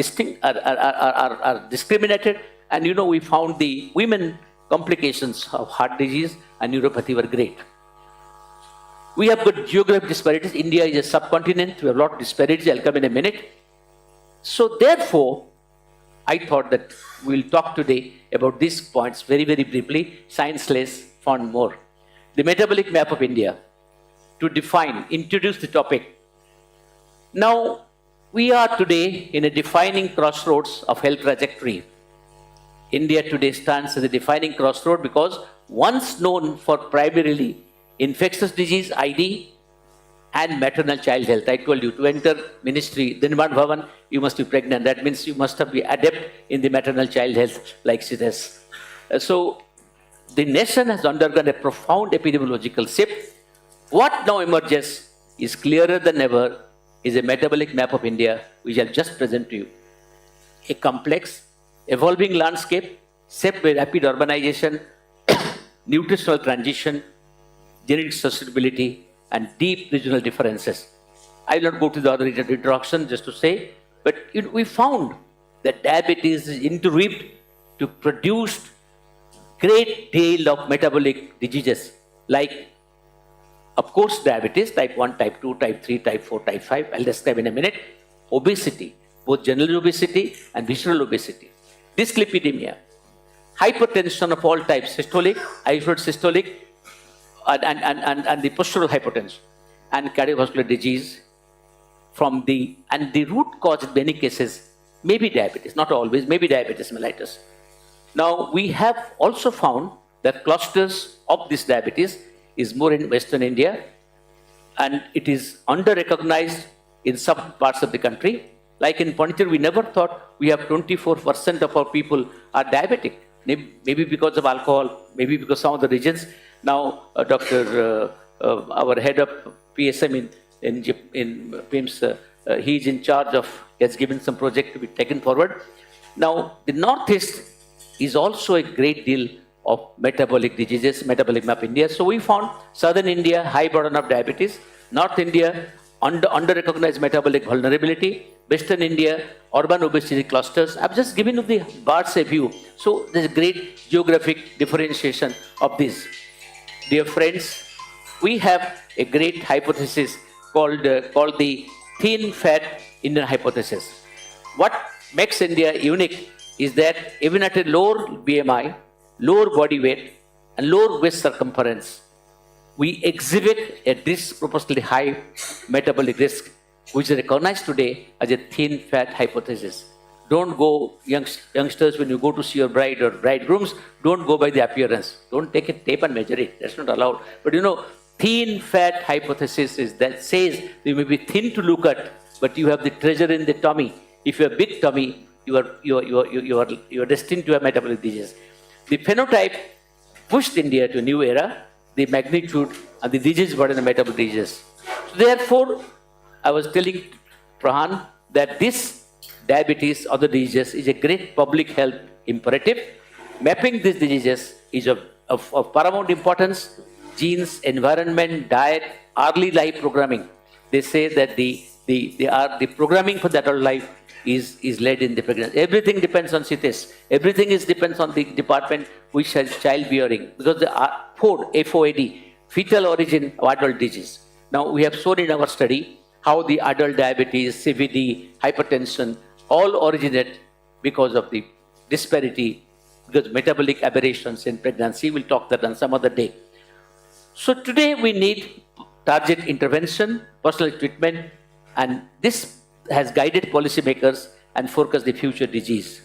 S9: discriminated. And we found the women complications of heart disease and neuropathy were great. We have got geographic disparities. India is a subcontinent. We have a lot of disparities. I'll come in a minute. So therefore, I thought that we'll talk today about these points very, very briefly. Science less, fun more. the metabolic map of India, to define, introduce the topic. Now, we are today in a defining crossroads of health trajectory. India today stands as a defining crossroad because once known for primarily infectious disease, ID, and maternal child health. I told you, to enter ministry, the Nirman Bhavan, you must be pregnant. That means you must be adept in the maternal child health like CITES. So, the nation has undergone a profound epidemiological shift. What now emerges is clearer than ever is a metabolic map of India, which I'll just present to you. A complex, evolving landscape shaped by rapid urbanization, nutritional transition, genetic sustainability, and deep regional differences. I will not go to the other introduction just to say, but we found that diabetes is interweaved to produce great deal of metabolic diseases like, of course, diabetes, type 1, type 2, type 3, type 4, type 5, I'll describe in a minute. Obesity, both general obesity and visceral obesity. Dyslipidemia, hypertension of all types, systolic, isosystolic, and the postural hypertension, and cardiovascular disease and the root cause in many cases may be diabetes, not always, maybe diabetes mellitus. Now, we have also found that clusters of this diabetes is more in Western India, and it is under-recognized in some parts of the country. Like in Pondicherry, we never thought we have 24% of our people are diabetic. Maybe because of alcohol, maybe because some of the regions. Now, our head of PSM in PIMS, he is in charge of, he has given some project to be taken forward. Now, the Northeast is also a great deal of metabolic diseases, metabolic map India. So we found Southern India, high burden of diabetes, North India, under-recognized metabolic vulnerability, Western India, urban obesity clusters. I've just given you the bird's eye view. So there's a great geographic differentiation of this. Dear friends, we have a great hypothesis called the thin fat Indian hypothesis. What makes India unique is that even at a lower BMI, lower body weight, and lower waist circumference, we exhibit a disproportionately high metabolic risk, which is recognized today as a thin fat hypothesis. Don't go, youngsters, when you go to see your bride or bridegrooms, don't go by the appearance. Don't take a tape and measure it. That's not allowed. But thin fat hypothesis is that says you may be thin to look at, but you have the treasure in the tummy. If you have big tummy, you are destined to have metabolic disease. The phenotype pushed India to a new era, the magnitude and the disease burden of metabolic diseases. So therefore, I was telling Prahan that this diabetes, other diseases, is a great public health imperative. Mapping these diseases is of paramount importance. Genes, environment, diet, early life programming. They say that the programming for the adult life is led in the pregnancy. Everything depends on CITES. Everything depends on the department which has child bearing, because the FOAD, fetal origin of adult disease. Now, we have shown in our study how the adult diabetes, CVD, hypertension, all originate because of the disparity, because metabolic aberrations in pregnancy. We'll talk that on some other day. So today we need target intervention, personal treatment, and this has guided policymakers and forecast the future disease.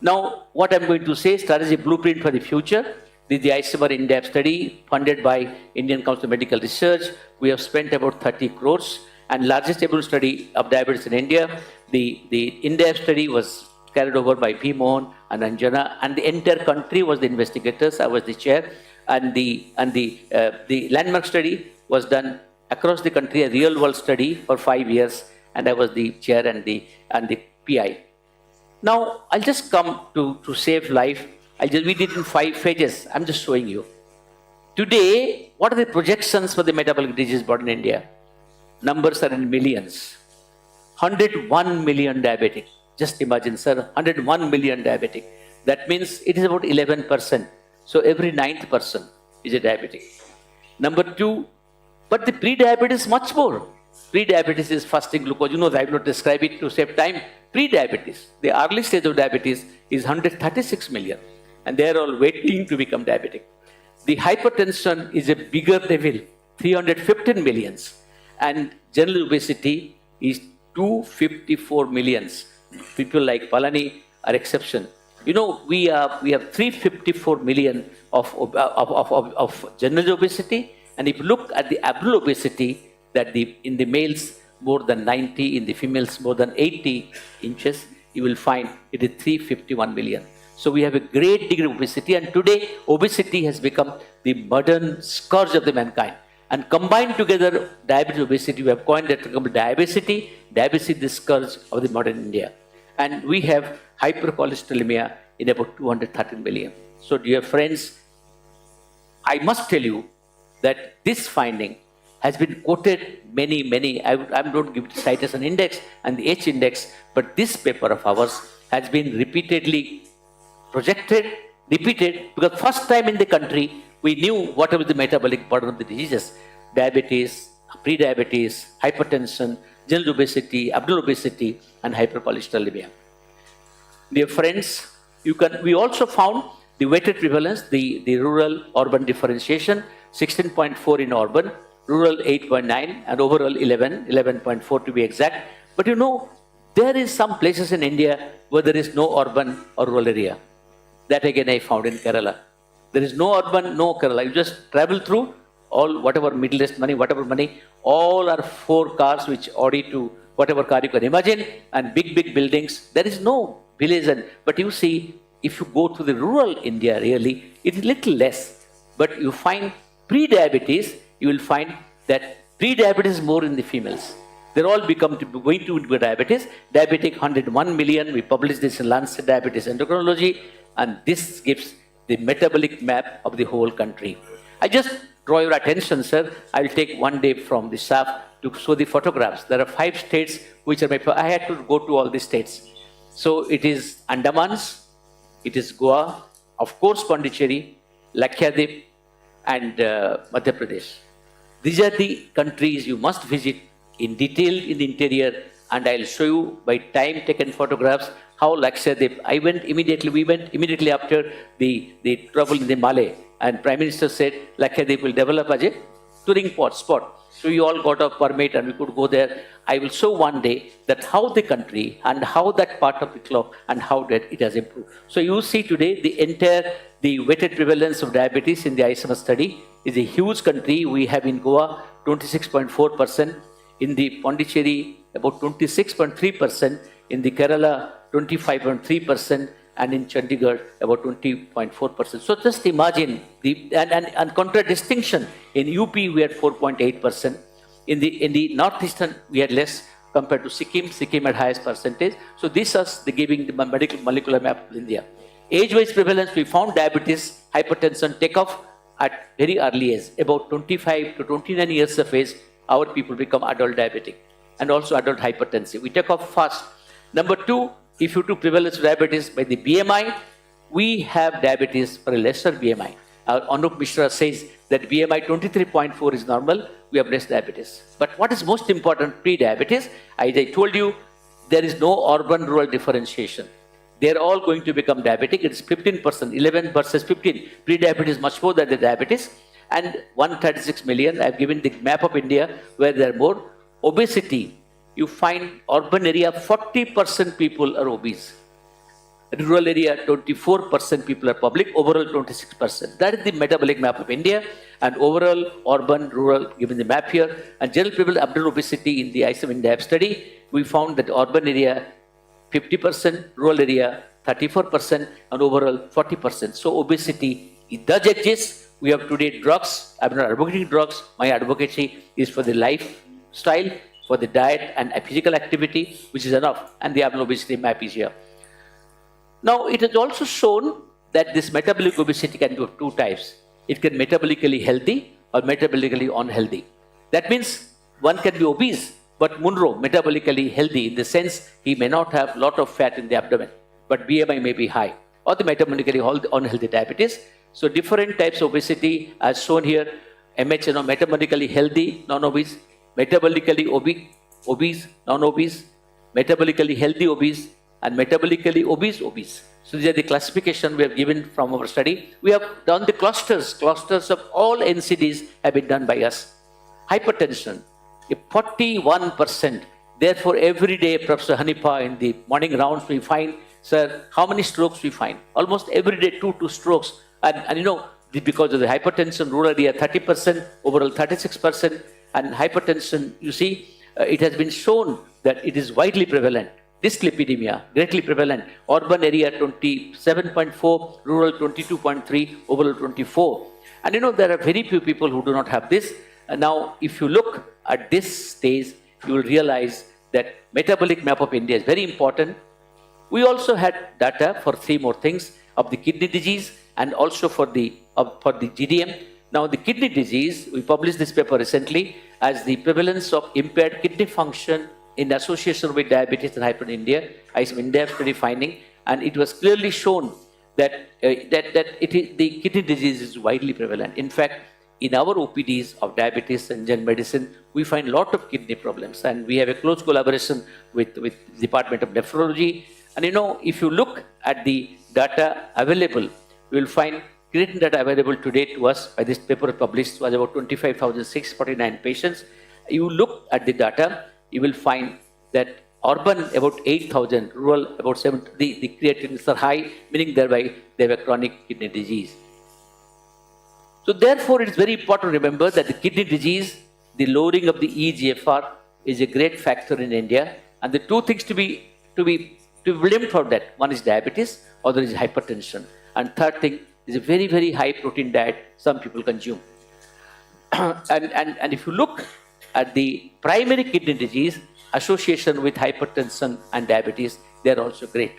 S9: Now, what I'm going to say, strategy blueprint for the future. This is the ICMR in-depth study funded by Indian Council of Medical Research. We have spent about 30 crores, and largest ever study of diabetes in India. The in-depth study was carried over by P. Mohan and Anjana, and the entire country was the investigators. I was the chair, and the landmark study was done across the country, a real-world study for 5 years, and I was the chair and the PI. Now, I'll just come to save life. We did in 5 phases. I'm just showing you. Today, what are the projections for the metabolic disease burden in India? Numbers are in millions. 101 million diabetic. Just imagine, sir, 101 million diabetic. That means it is about 11%. So every 9th person is a diabetic. Number 2, but the pre-diabetes is much more. Pre-diabetes is fasting glucose. I will not describe it to save time. Pre-diabetes, the early stage of diabetes, is 136 million. And they are all waiting to become diabetic. the hypertension is a bigger devil, 315 millions, and general obesity is 254 millions. People like Balaji are exception. You know, we have 354 million of general obesity, and if you look at the abdominal obesity, that in the males more than 90, in the females more than 80 inches, you will find it is 351 million. So we have a great degree of obesity, and today obesity has become the modern scourge of the mankind. And combined together, diabetes, obesity, we have coined that term diabesity. Diabetes is the scourge of the modern India. And we have hypercholesterolemia in about 213 million. So dear friends, I must tell you that this finding has been quoted many, I don't give it cite as an index and the H index, but this paper of ours has been repeated, because first time in the country, we knew what was the metabolic burden of the diseases: diabetes, pre-diabetes, hypertension, general obesity, abdominal obesity, and hypercholesterolemia. Dear friends, we also found the weighted prevalence, the rural-urban differentiation, 16.4 in urban, rural 8.9, and overall 11.4 to be exact. But you know, there is some places in India where there is no urban or rural area. That again I found in Kerala. There is no urban, no Kerala. You just travel through all, whatever Middle-East money, whatever money, all are 4 cars which Audi to whatever car you can imagine, and big buildings. There is no village. But you see, if you go to the rural India, really, it is little less. But you find pre-diabetes, you will find that pre-diabetes is more in the females. They're all going to diabetes. Diabetic 101 million. We published this in Lancet Diabetes Endocrinology, and this gives the metabolic map of the whole country. I just draw your attention, sir. I will take one day from the staff to show the photographs. There are 5 states which are I had to go to all the states. So it is Andamans, it is Goa, of course Pondicherry, Lakshadweep, and Madhya Pradesh. These are the countries you must visit in detail in the interior, and I'll show you by time taken photographs how Lakshadweep. We went immediately after the trouble in the Malay, and Prime Minister said Lakshadweep will develop as a touring spot. So we all got a permit and we could go there. I will show one day that how the country and how that part of the globe and how that it has improved. So you see today the weighted prevalence of diabetes in the ISMS study is a huge country. We have in Goa 26.4%, in the Pondicherry about 26.3%, in the Kerala 25.3%, and in Chandigarh about 20.4%. So just imagine and contradistinction. In UP we had 4.8%. In the northeastern we had less compared to Sikkim. Sikkim had highest percentage. So this is giving the molecular map of India. Age-wise prevalence, we found diabetes, hypertension take off at very early age. About 25 to 29 years of age, our people become adult diabetic and also adult hypertensive. We take off fast. Number 2, if you do prevalence of diabetes by the BMI, we have diabetes for a lesser BMI. Anup Mishra says that BMI 23.4 is normal, we have less diabetes. But what is most important, pre-diabetes, as I told you, there is no urban-rural differentiation. They are all going to become diabetic. It is 15%, 11 versus 15. Pre-diabetes is much more than the diabetes. And 136 million, I have given the map of India where there are more. Obesity, you find urban area 40% people are obese. Rural area 24% people are public, overall 26%. That is the metabolic map of India, and overall urban, rural, given the map here. And general prevalence abdominal obesity in the ISM India study, we found that urban area 50%, rural area 34%, and overall 40%. So obesity, it does exist. We have today drugs. I'm not advocating drugs. My advocacy is for the lifestyle, for the diet and physical activity, which is enough. And the abdominal obesity map is here. Now, it has also shown that this metabolic obesity can be of 2 types. It can be metabolically healthy or metabolically unhealthy. That means one can be obese, but Munro, metabolically healthy in the sense he may not have a lot of fat in the abdomen, but BMI may be high, or the metabolically unhealthy diabetes. So different types of obesity as shown here, MHNO, metabolically healthy, non-obese, metabolically obese, non-obese, metabolically healthy obese, and metabolically obese. So these are the classification we have given from our study. We have done the clusters of all NCDs have been done by us. Hypertension, 41%. Therefore, every day, Professor Hanifa, in the morning rounds, we find, sir, how many strokes we find? Almost every day, two strokes. And you know, because of the hypertension, rural area 30%, overall 36%, and hypertension, you see, it has been shown that it is widely prevalent. Dyslipidemia, greatly prevalent. Urban area 27.4, rural 22.3, overall 24. And you know, there are very few people who do not have this. And now, if you look at this stage, you will realize that metabolic map of India is very important. We also had data for 3 more things of the kidney disease and also for the GDM. Now, the kidney disease, we published this paper recently as the prevalence of impaired kidney function in association with diabetes and hypertension. India study finding, and it was clearly shown that the kidney disease is widely prevalent. In fact, in our OPDs of diabetes and general medicine, we find a lot of kidney problems, and we have a close collaboration with Department of Nephrology. And you know, if you look at the data available, you will find creatinine data available today to us by this paper published was about 25,649 patients. You look at the data, you will find that urban about 8,000, rural about 7,000. The creatinines are high, meaning thereby they have a chronic kidney disease. So therefore, it is very important to remember that the kidney disease, the lowering of the eGFR is a great factor in India, and the 2 things to be blamed for that. One is diabetes, other is hypertension, and third thing is a very, very high protein diet some people consume. and if you look at the primary kidney disease association with hypertension and diabetes, they are also great.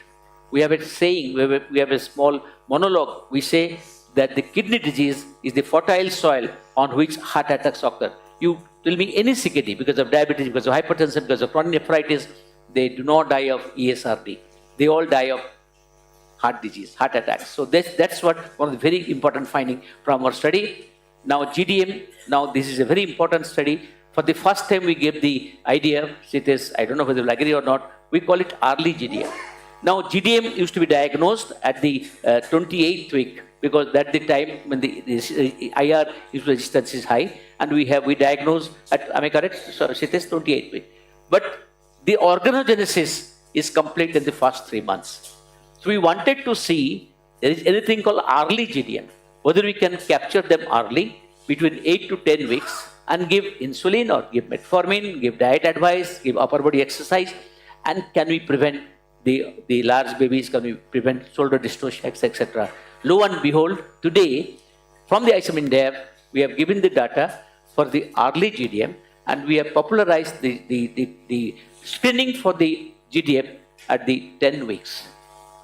S9: We have a saying, we have a small monologue. We say that the kidney disease is the fertile soil on which heart attacks occur. You tell me any CKD because of diabetes, because of hypertension, because of chronic nephritis, they do not die of ESRD. They all die of heart disease, heart attacks. So that's what one of the very important finding from our study. Now GDM, now this is a very important study. For the first time we gave the idea, it is, I don't know whether you will agree or not, we call it early GDM. Now GDM used to be diagnosed at the 28th week, because that's the time when the IR resistance is high, and we diagnose at, am I correct? So it is 28th week. But the organogenesis is complete in the first 3 months. So we wanted to see there is anything called early GDM, whether we can capture them early between 8 to 10 weeks and give insulin or give metformin, give diet advice, give upper body exercise, and can we prevent the large babies, can we prevent shoulder dystocia, etc. Lo and behold, today, from the ISM India, we have given the data for the early GDM, and we have popularized the screening for the GDM at the 10 weeks.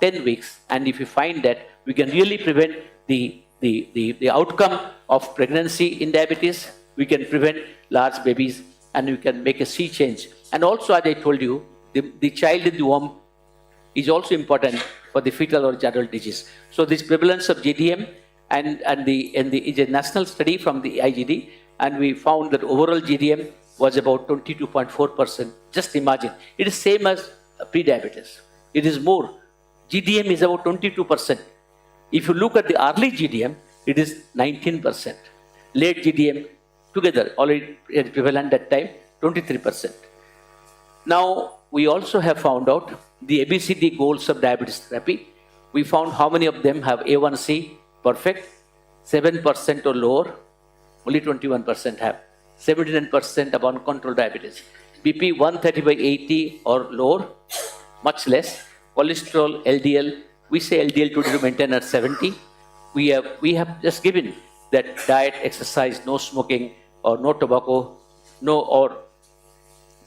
S9: 10 weeks, and if you find that we can really prevent the outcome of pregnancy in diabetes, we can prevent large babies, and we can make a sea change. And also, as I told you, the child in the womb is also important for the fetal or adult disease. So this prevalence of GDM and is a national study from the IGD, and we found that overall GDM was about 22.4%. Just imagine, it is same as pre-diabetes. It is more. GDM is about 22%. If you look at the early GDM, it is 19%. Late GDM together, already prevalent at that time, 23%. Now, we also have found out the ABCD goals of diabetes therapy. We found how many of them have A1C perfect, 7% or lower, only 21% have, 79% have uncontrolled diabetes. BP 130/80 or lower, much less. Cholesterol, LDL, we say LDL to maintain at 70. We have just given that diet, exercise, no smoking or no tobacco, no or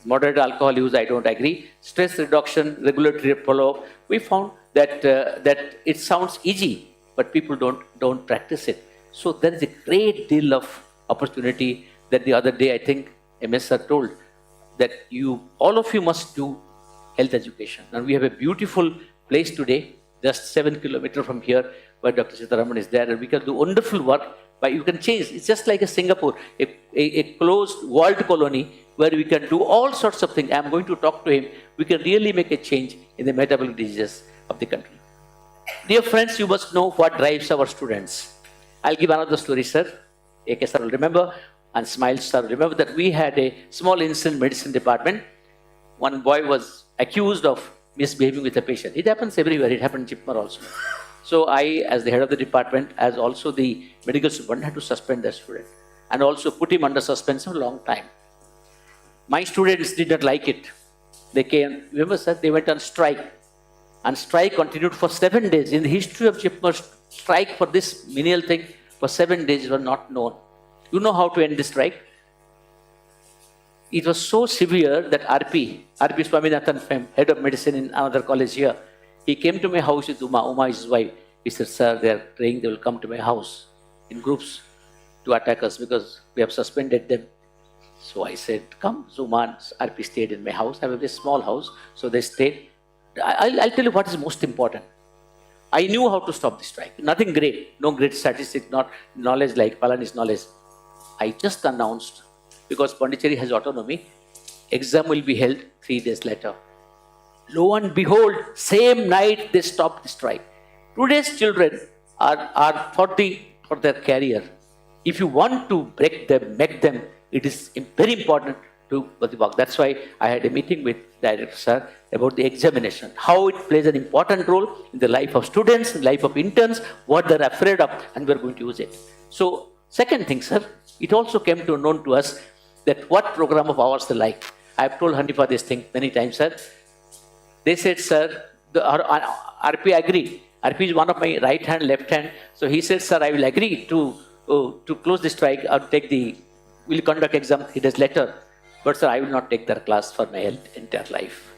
S9: moderate alcohol use, I don't agree. Stress reduction, regulatory follow-up. We found that it sounds easy, but people don't practice it. So there is a great deal of opportunity that the other day I think MS sir told that all of you must do health education. And we have a beautiful place today, just 7 kilometers from here, where Dr. Sitaraman is there, and we can do wonderful work. But you can change. It's just like a Singapore, a closed world colony where we can do all sorts of things. I'm going to talk to him. We can really make a change in the metabolic diseases of the country. Dear friends, you must know what drives our students. I'll give another story, sir. AK sir will remember, and Smile sir will remember that we had a small incident in medicine department. One boy was accused of misbehaving with a patient. It happens everywhere. It happened in Chipmar also. So I, as the head of the department, as also the medical superintendent, had to suspend the student and also put him under suspension for a long time. My students did not like it. They came, remember sir, they went on strike. And strike continued for 7 days. In the history of Chipmar, strike for this menial thing for 7 days was not known. You know how to end the strike? It was so severe that RP Swaminathan, head of medicine in another college here, he came to my house with Uma is his wife. He said, sir, they are praying they will come to my house in groups to attack us because we have suspended them. So I said, come. So Uma and RP stayed in my house. I have a very small house. So they stayed. I'll tell you what is most important. I knew how to stop the strike. Nothing great. No great statistic, not knowledge like Palani's knowledge. I just announced, because Pondicherry has autonomy, exam will be held 3 days later. Lo and behold, same night they stopped the strike. Today's children are for their career. If you want to break them, make them, it is very important to work. That's why I had a meeting with Director Sir about the examination, how it plays an important role in the life of students, in the life of interns, what they're afraid of, and we're going to use it. So, second thing, sir, it also came to known to us that what program of ours they like. I've told Hanifa this thing many times, sir. They said, sir, RP agreed. RP is one of my right hand, left hand. So he said, sir, I will agree to close the strike or we'll conduct exam. He does letter. But sir, I will not take their class for my entire life.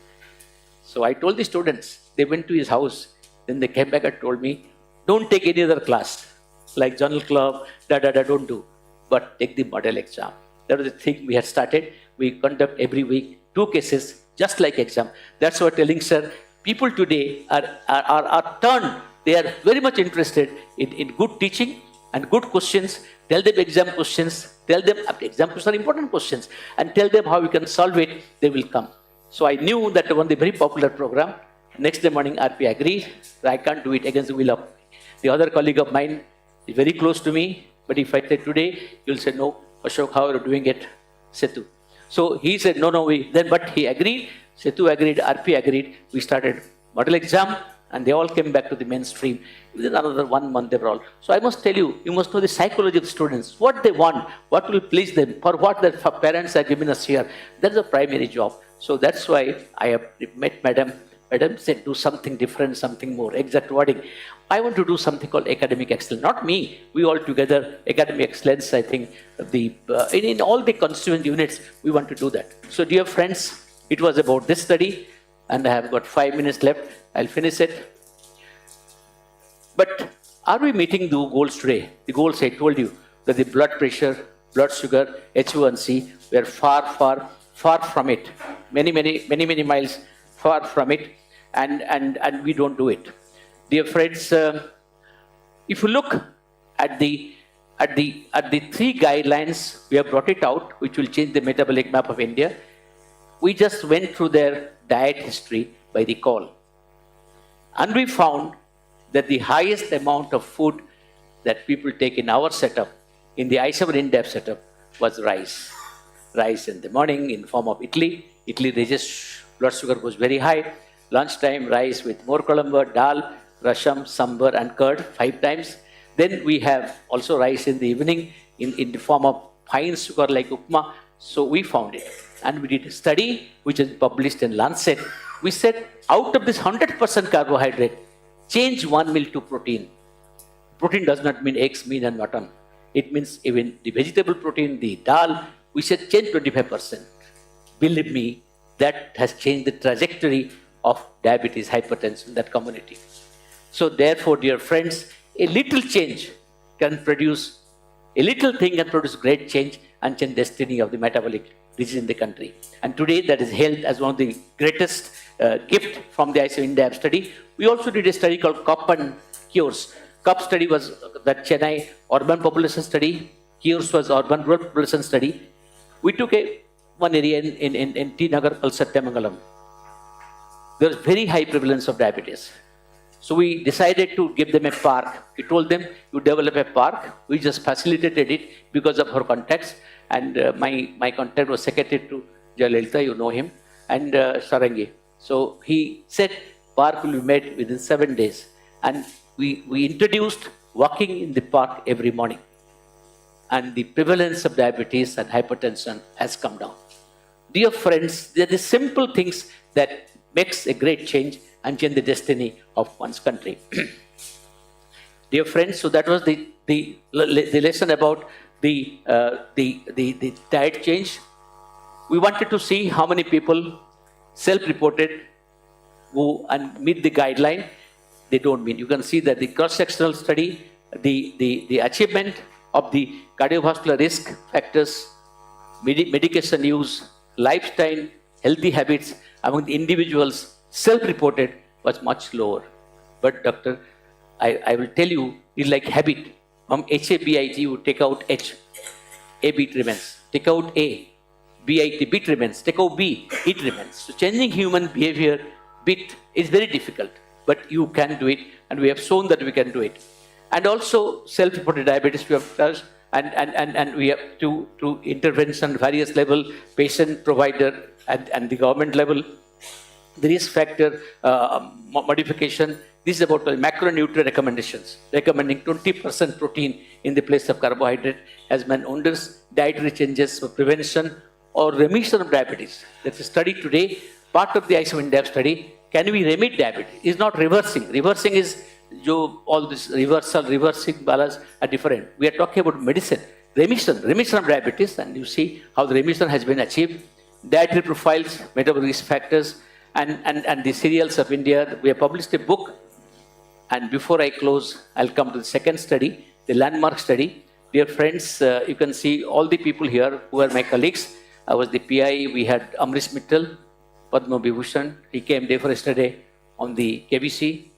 S9: So I told the students, they went to his house. Then they came back and told me, don't take any other class, like journal club, don't do. But take the model exam. That was the thing we had started. We conduct every week 2 cases, just like exam. That's what telling, sir. People today are turned. They are very much interested in good teaching and good questions. Tell them exam questions. Tell them exam questions are important questions. And tell them how we can solve it. They will come. So I knew that one the very popular program. Next day morning, RP agreed. I can't do it against the will of the other colleague of mine. Is very close to me. But if I say today, you'll say, no, Ashok, how are you doing it? Setu. So he said, no, but he agreed. Setu agreed, RP agreed. We started model exam and they all came back to the mainstream. Within another 1 month, they were all. So I must tell you, you must know the psychology of the students, what they want, what will please them, for what their parents are giving us here. That's the primary job. So that's why I have met Madam. Madam said, do something different, something more, exact wording. I want to do something called academic excellence. Not me, we all together, academic excellence, I think, in all the constituent units, we want to do that. So dear friends, it was about this study, and I have got 5 minutes left. I'll finish it. But are we meeting the goals today? The goals I told you, that the blood pressure, blood sugar, HbA1c, we are far from it. Many miles far from it, and we don't do it. Dear friends, if you look at the 3 guidelines, we have brought it out, which will change the metabolic map of India. We just went through their diet history by the call. And we found that the highest amount of food that people take in our setup, in the I7 in-depth setup, was rice. Rice in the morning in form of idli. Idli, blood sugar goes very high. Lunchtime, rice with more kolamba, dal, rasam, sambar and curd 5 times. Then we have also rice in the evening in the form of fine sugar like upma. So we found it. And we did a study which is published in Lancet. We said out of this 100% carbohydrate, change 1 meal to protein. Protein does not mean eggs, meat and mutton. It means even the vegetable protein, the dal, we said change 25%. Believe me, that has changed the trajectory of diabetes, hypertension in that community. So therefore, dear friends, a little change can produce, a little thing can produce great change and change destiny of the metabolic disease in the country. And today that is held as one of the greatest gift from the ICU India study. We also did a study called CUP and Cures. CUP study was the Chennai urban population study. Cures was urban rural population study. We took a one area in T Nagar called Satyamangalam. There was very high prevalence of diabetes. So we decided to give them a park. We told them, you develop a park. We just facilitated it because of her contacts. And my contact was secretary to Jayalalitha, you know him, and Sarangi. So he said, park will be made within 7 days. And we introduced walking in the park every morning. And the prevalence of diabetes and hypertension has come down. Dear friends, they are the simple things that makes a great change and change the destiny of one's country. Dear friends, so that was the lesson about the diet change. We wanted to see how many people self-reported who and meet the guideline. They don't meet. You can see that the cross-sectional study, the achievement of the cardiovascular risk factors, medication use, lifestyle, healthy habits among the individuals self-reported was much lower. But doctor, I will tell you, it's like habit. From HABIT, you take out H, A, B, it remains. Take out A, BIT, bit remains. Take out B, it remains. So changing human behavior bit is very difficult, but you can do it, and we have shown that we can do it. And also self-reported diabetes we have touched, and we have to intervention various level, patient, provider, and the government level. The risk factor modification. This is about macronutrient recommendations, recommending 20% protein in the place of carbohydrate as man wonders dietary changes for prevention or remission of diabetes. That's a study today, part of the ISO-INDAP study. Can we remit diabetes? It's not reversing. Reversing is all this reversing balance are different. We are talking about medicine. Remission of diabetes, and you see how the remission has been achieved. Dietary profiles, metabolic risk factors, and the cereals of India. We have published a book. And before I close, I'll come to the second study, the landmark study. Dear friends, you can see all the people here who are my colleagues. I was the PI. We had Amrish Mittal, Padma Vibhushan. He came day for yesterday on the KBC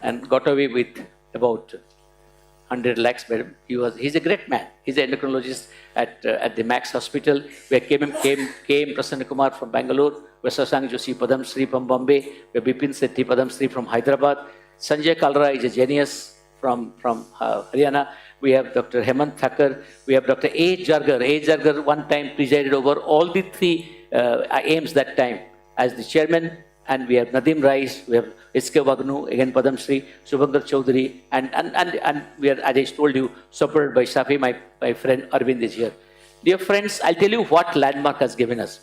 S9: and got away with about 100 lakhs. He's a great man. He's an endocrinologist at the Max Hospital. Where came Prasanna Kumar from Bangalore. Where Shashank Joshi Padam Shri from Bombay. Where Bipin Sethi Padam Shri from Hyderabad. Sanjay Kalra is a genius from Haryana. We have Dr. Hemant Thakur. We have Dr. A. Jargar. A. Jargar one time presided over all the three aims that time as the chairman. And we have Nadim Rais, we have S.K. Wagnu, again Padam Shri, Subhankar Chaudhary, and we are, as I told you, supported by Shafi, my friend Arvind is here. Dear friends, I'll tell you what Landmark has given us.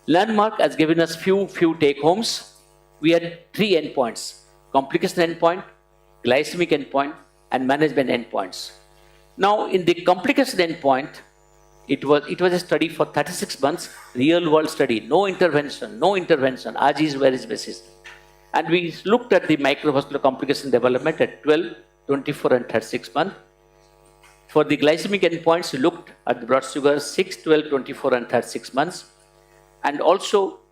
S9: Landmark has given us few take-homes. We had 3 endpoints: complication endpoint, glycemic endpoint, and management endpoints. Now, in the complication endpoint, it was a study for 36 months, real world study, no intervention, as is where is basis. And we looked at the microvascular complication development at 12, 24, and 36 months. For the glycemic endpoints, we looked at the blood sugar 6, 12, 24, and 36 months. And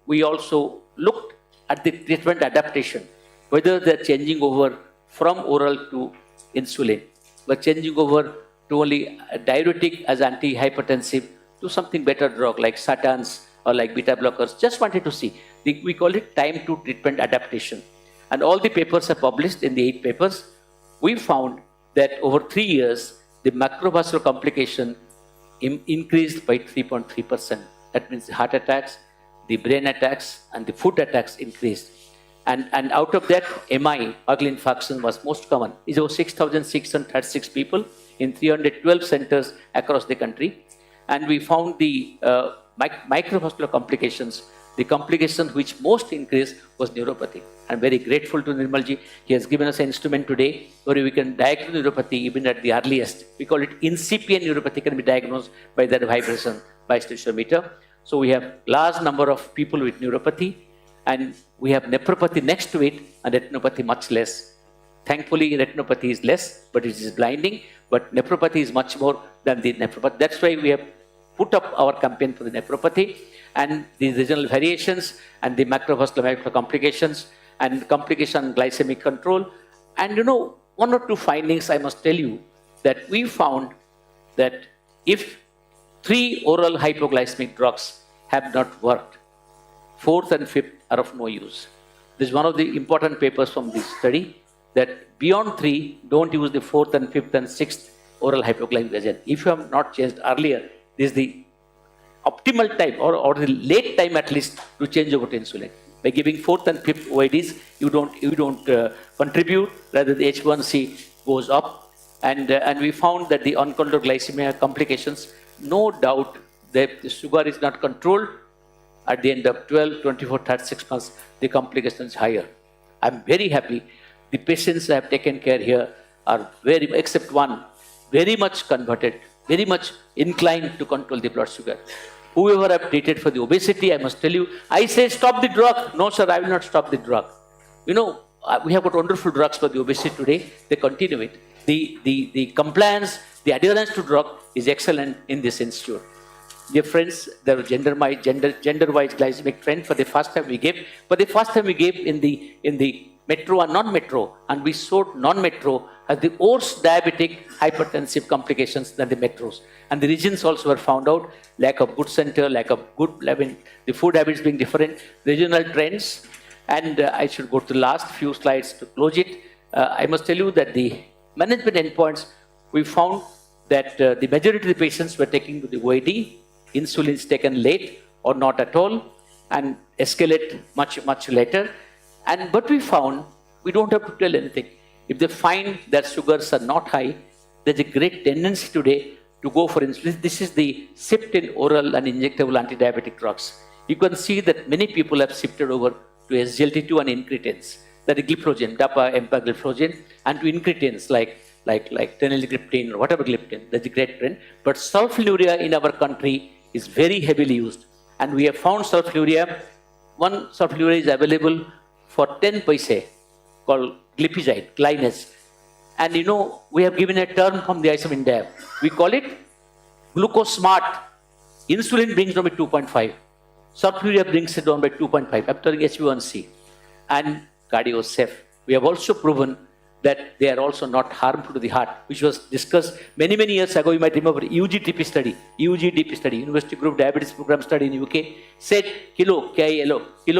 S9: we also looked at the treatment adaptation, whether they're changing over from oral to insulin, but changing over to only diuretic as antihypertensive to something better drug like statins or like beta blockers. Just wanted to see. We call it time to treatment adaptation. And all the papers are published in the 8 papers. We found that over 3 years, the macrovascular complication increased by 3.3%. That means the heart attacks, the brain attacks, and the foot attacks increased. And out of that, MI, early infarction, was most common. It's over 6,636 people in 312 centers across the country. And we found the microvascular complications. The complication which most increased was neuropathy. I'm very grateful to Nirmalji. He has given us an instrument today where we can diagnose neuropathy even at the earliest. We call it incipient neuropathy, can be diagnosed by that vibration by stoichiometer. So we have large number of people with neuropathy, and we have nephropathy next to it, and retinopathy much less. Thankfully, retinopathy is less, but it is blinding. But nephropathy is much more than the nephropathy. That's why we have put up our campaign for the nephropathy and the regional variations and the macrovascular complications and complication glycemic control. And 1 or 2 findings I must tell you that we found that if 3 oral hypoglycemic drugs have not worked. 4th and 5th are of no use. This is one of the important papers from this study, that beyond 3, don't use the 4th and 5th and 6th oral hypoglycemic agent. If you have not changed earlier, this is the optimal time or the late time at least to change over to insulin. By giving 4th and 5th OIDs, you don't contribute, rather the H1C goes up. And we found that the uncontrolled glycemia complications, no doubt that the sugar is not controlled. At the end of 12, 24, 36 months, the complication is higher. I'm very happy. The patients I have taken care here are except one, very much converted, very much inclined to control the blood sugar. Whoever I've treated for the obesity, I must tell you, I say stop the drug. No, sir, I will not stop the drug. You know, we have got wonderful drugs for the obesity today. They continue it. The compliance, the adherence to drug is excellent in this institute. Dear friends, there was gender-wise glycemic trend for the first time we gave. For the first time we gave in the metro and non-metro, and we showed non-metro has the worse diabetic hypertensive complications than the metros. And the regions also were found out, lack of good center, lack of good, the food habits being different, regional trends. And I should go to the last few slides to close it. I must tell you that the management endpoints, we found that the majority of the patients were taking to the OAD, insulin is taken late or not at all, and escalate much later. But we found we don't have to tell anything. If they find that sugars are not high, there's a great tendency today to go for insulin. This is the shift in oral and injectable anti-diabetic drugs. You can see that many people have shifted over to SGLT2 and incretins, that is gliplogen, DAPA, empagliflozin, and to incretins like teneligliptin or whatever gliptin. That's a great trend. But sulfonylurea in our country is very heavily used. And we have found sulfonylurea, one sulfonylurea is available for 10 paise called glipizide, Glynas. And you know, we have given a term from the ISM India. We call it glucose smart. Insulin brings down by 2.5. Sulfonylurea brings it down by 2.5 after H1C. And cardio safe. We have also proven that they are also not harmful to the heart, which was discussed many years ago. You might remember UGDP study, University Group Diabetes Program study in UK, said kilo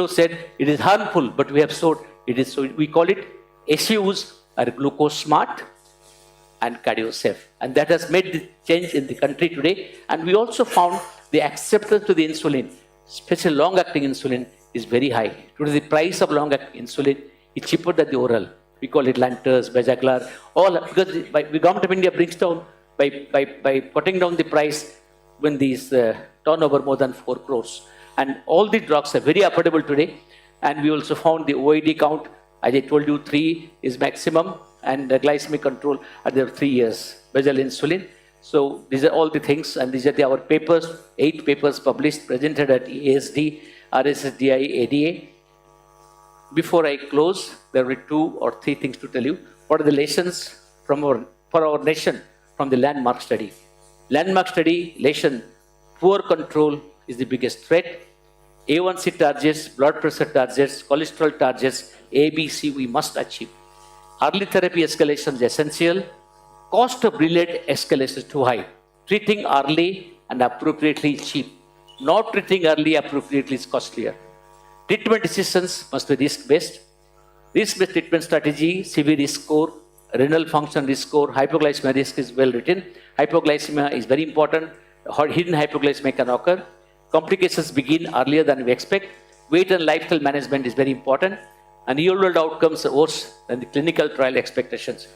S9: said it is harmful, but we have showed it is. So we call it SUs are glucose smart and cardio safe, and that has made the change in the country today. And we also found the acceptance to the insulin, especially long-acting insulin, is very high. Today the price of long-acting insulin is cheaper than the oral. We call it Lantus, Bajaglar, all, because the government of India brings down, by cutting down the price when these turnover more than 4 crores. And all the drugs are very affordable today. And we also found the OID count, as I told you, 3 is maximum, and the glycemic control at the 3 years, basal insulin. So these are all the things, and these are our papers, 8 papers published, presented at EASD, RSSDI, ADA. Before I close, there will be 2 or 3 things to tell you. What are the lessons for our nation from the landmark study? Landmark study, lesson, poor control is the biggest threat. A1C targets, blood pressure targets, cholesterol targets, A, B, C we must achieve. Early therapy escalation is essential. Cost of delayed escalation is too high. Treating early and appropriately is cheap. Not treating early appropriately is costlier. Treatment decisions must be risk-based. Risk-based treatment strategy, CV risk score, renal function risk score, hypoglycemia risk is well written. Hypoglycemia is very important. Hidden hypoglycemia can occur. Complications begin earlier than we expect. Weight and lifestyle management is very important. And real-world outcomes are worse than the clinical trial expectations.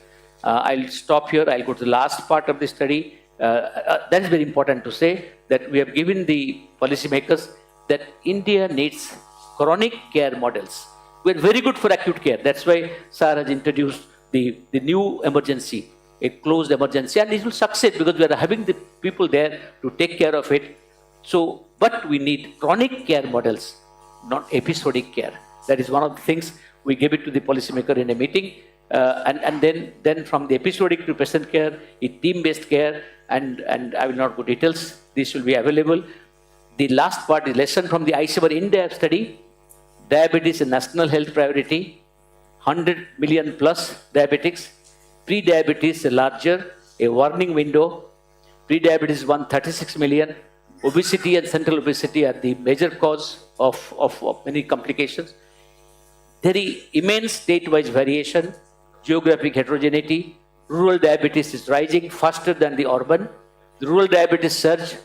S9: I'll stop here. I'll go to the last part of the study. That is very important to say, that we have given the policymakers that India needs chronic care models. We're very good for acute care. That's why Sir has introduced the new emergency, a closed emergency, and it will succeed because we are having the people there to take care of it. So, but we need chronic care models, not episodic care. That is one of the things we gave it to the policymaker in a meeting. And then from the episodic to patient care, team-based care, and I will not go details. This will be available. The last part is lesson from the ICMR India study. Diabetes is national health priority. 100 million plus diabetics. Pre-diabetes is larger, a warning window. Pre-diabetes is 136 million. Obesity and central obesity are the major cause of many complications. There is immense state-wise variation, geographic heterogeneity. Rural diabetes is rising faster than the urban. The rural diabetes surge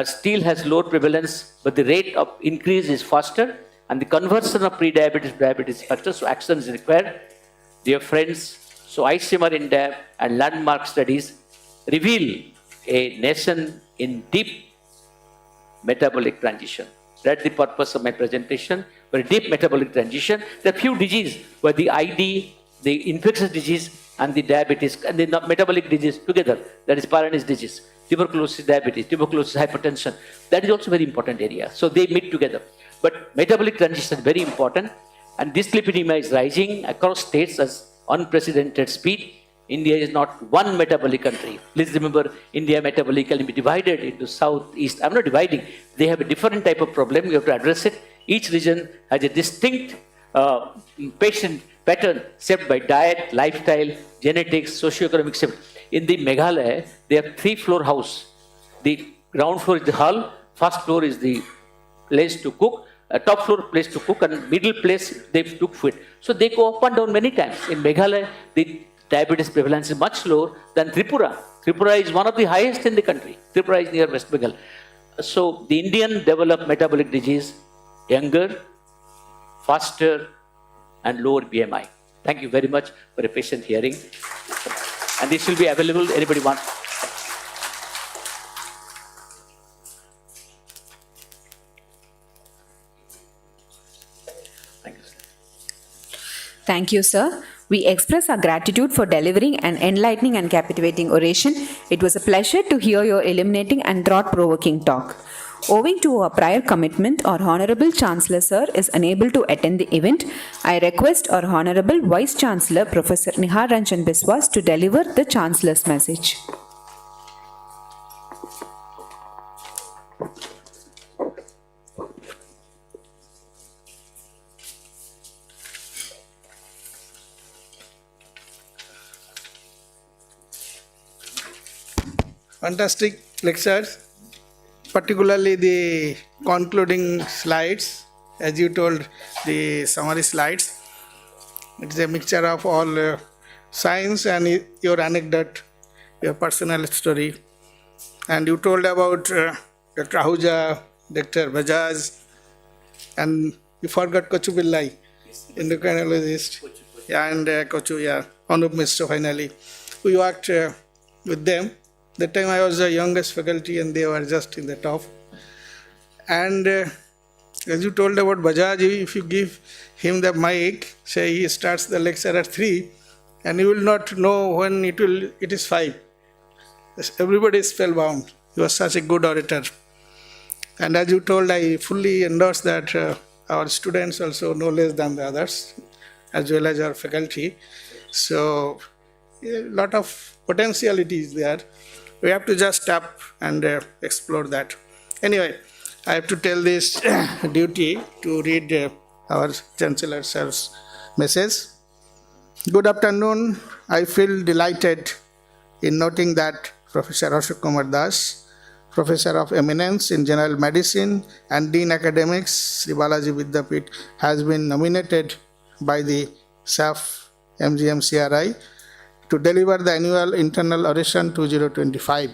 S9: still has low prevalence, but the rate of increase is faster, and the conversion of pre-diabetes to diabetes is faster, so action is required. Dear friends, so ICMR India and landmark studies reveal a nation in deep metabolic transition. That's the purpose of my presentation. For a deep metabolic transition, there are few diseases where the ID, the infectious disease, and the diabetes, and the metabolic disease together, that is Parani's disease, tuberculosis, diabetes, tuberculosis, hypertension, that is also very important area. So they meet together. But metabolic transition is very important, and dyslipidemia is rising across states as unprecedented speed. India is not one metabolic country. Please remember, India metabolically divided into south, east. I'm not dividing. They have a different type of problem. You have to address it. Each region has a distinct patient pattern shaped by diet, lifestyle, genetics, socioeconomic shift. In the Meghalaya, they have 3-floor house. The ground floor is the hall, first floor is the place to cook, top floor place to cook, and middle place they took food. So they go up and down many times. In Meghalaya, the diabetes prevalence is much lower than Tripura. Tripura is one of the highest in the country. Tripura is near West Bengal. So the Indian developed metabolic disease younger, faster, and lower BMI. Thank you very much for a patient hearing. And this will be available, anybody wants. Thank you, sir.
S2: Thank you, sir. We express our gratitude for delivering an enlightening and captivating oration. It was a pleasure to hear your illuminating and thought-provoking talk. Owing to our prior commitment, our Honorable Chancellor Sir is unable to attend the event. I request our Honorable Vice Chancellor Professor Nihar Ranjan Biswas to deliver the Chancellor's message.
S7: Fantastic lectures, particularly the concluding slides, as you told, the summary slides. It's a mixture of all science and your anecdote, your personal story. And you told about Dr. Ahuja, Dr. Bajaj, and you forgot Kochu Pillai, endocrinologist, yeah, and Kochu, yeah, Anup Mishra finally. We worked with them. That time I was the youngest faculty and they were just in the top. And as you told about Bajaj, if you give him the mic, say he starts the lecture at 3, and you will not know when it is 5. Everybody is spellbound. He was such a good orator. And as you told, I fully endorse that our students also know less than the others, as well as our faculty. So a lot of potentiality is there. We have to just tap and explore that. Anyway, I have to tell this duty to read our Chancellor Sir's message. Good afternoon. I feel delighted in noting that Professor Ashok Kumar Das, Professor of Eminence in General Medicine and Dean Academics, Sri Balaji Vidyapith, has been nominated by the SAF MGM CRI to deliver the annual Internal Oration 2025.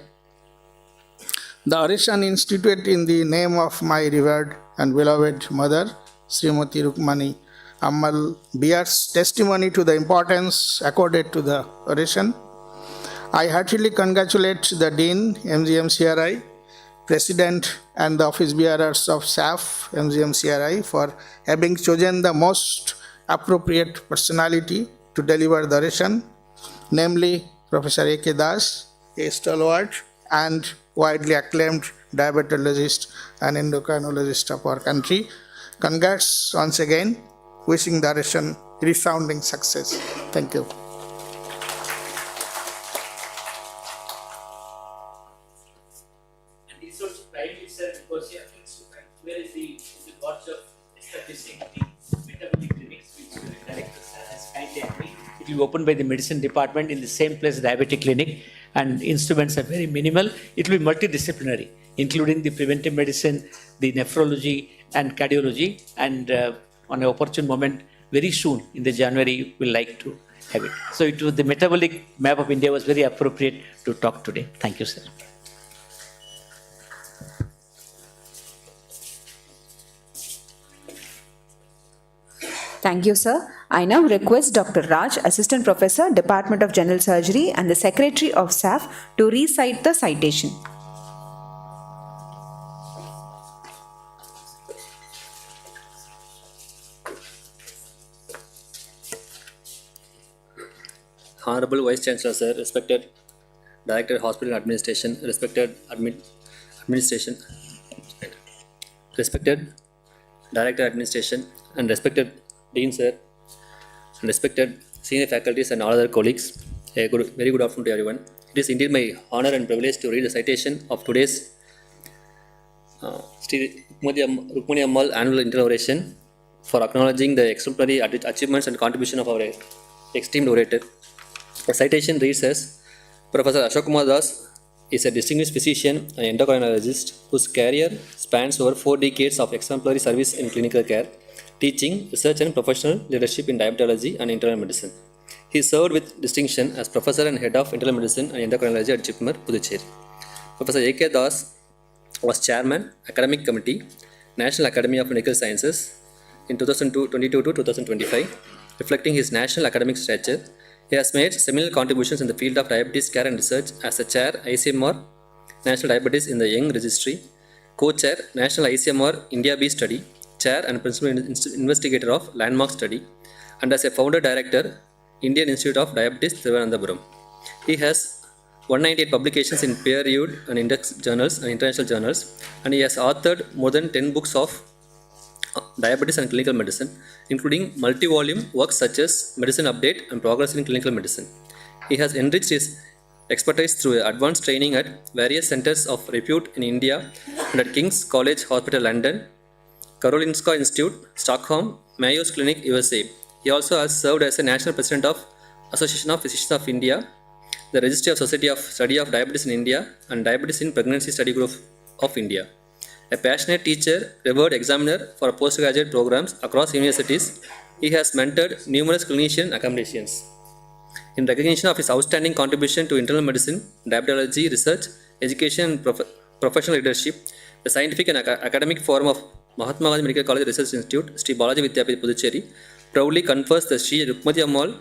S7: The oration instituted in the name of my revered and beloved mother, Srimati Rukmani Ammal, bears testimony to the importance accorded to the oration. I heartily congratulate the Dean, MGM CRI, President and the office bearers of SAF, MGM CRI for having chosen the most appropriate personality to deliver the oration, namely Professor A.K. Das, a stalwart and widely acclaimed diabetologist and endocrinologist of our country. Congrats once again, wishing the oration resounding success. Thank you.
S9: And this also pride itself because where is the thoughts of establishing the metabolic clinics which the director has kindly agreed. It will be opened by the medicine department in the same place, diabetic clinic. and instruments are very minimal. It will be multidisciplinary, including the preventive medicine, the nephrology, and cardiology. And on an opportune moment, very soon in the January, we'll like to have it. So it was the metabolic map of India was very appropriate to talk today. Thank you, sir.
S2: Thank you, sir. I now request Dr. Raj, Assistant Professor, Department of General Surgery and the Secretary of SAF to recite the citation.
S8: Honorable Vice Chancellor, sir, respected Director Hospital Administration, respected Administration, respected Director Administration, and respected Dean, sir, and respected senior faculties and all other colleagues. Very good afternoon to everyone. It is indeed my honor and privilege to read the citation of today's Rukmani Ammal annual internal oration for acknowledging the exemplary achievements and contribution of our esteemed orator. The citation reads as, Professor Ashok Das is a distinguished physician and endocrinologist whose career spans over 4 decades of exemplary service in clinical care, teaching, research and professional leadership in diabetology and internal medicine. He served with distinction as Professor and Head of Internal Medicine and Endocrinology at Jipmer, Puducherry. Professor A.K. Das was Chairman, Academic Committee, National Academy of Medical Sciences in 2022 to 2025. Reflecting his national academic stature, he has made seminal contributions in the field of diabetes care and research as a Chair ICMR National Diabetes in the Young Registry, Co-Chair National ICMR India B Study, Chair and Principal Investigator of Landmark Study, and as a Founder Director, Indian Institute of Diabetes, Thiruvananthapuram. He has 198 publications in peer-reviewed and index journals and international journals, and he has authored more than 10 books of diabetes and clinical medicine, including multi-volume works such as Medicine Update and Progress in Clinical Medicine. He has enriched his expertise through advanced training at various centers of repute in India and at King's College Hospital, London, Karolinska Institute, Stockholm, Mayo's Clinic, USA. He also has served as a National President of Association of Physicians of India, the Registry of Society of Study of Diabetes in India, and Diabetes in Pregnancy Study Group of India. A passionate teacher, revered examiner for postgraduate programs across universities, he has mentored numerous clinician accommodations. In recognition of his outstanding contribution to internal medicine, diabetology research, education, and professional leadership, the Scientific and Academic Forum of Mahatma Gandhi Medical College Research Institute, Sri Balaji Vidyapith, Puducherry, proudly confers the Sri Rukmani Ammal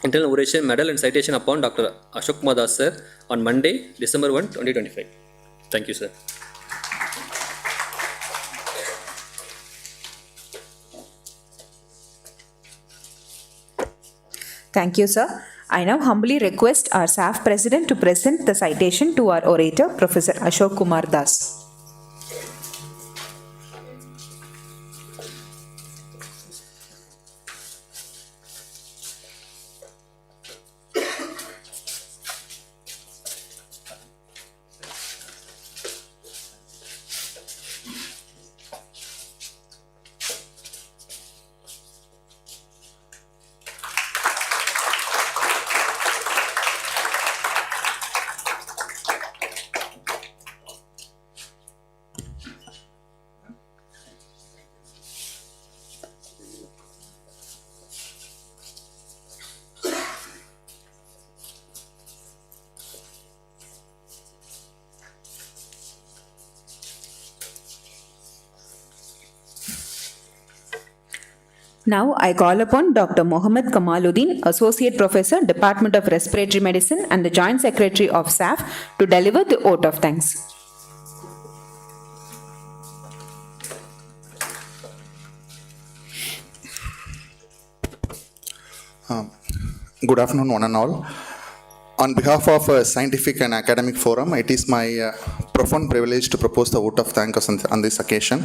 S8: Internal Oration Medal and Citation upon Dr. Ashok Das, sir, on Monday, December 1, 2025. Thank you, sir.
S2: Thank you, sir. I now humbly request our SAF President to present the citation to our orator, Professor Ashok Kumar Das. Now I call upon Dr. Mohammed Kamaluddin, Associate Professor, Department of Respiratory Medicine and the Joint Secretary of SAF to deliver the vote of thanks.
S10: Good afternoon, one and all. On behalf of Scientific and Academic Forum, it is my profound privilege to propose the vote of thanks on this occasion.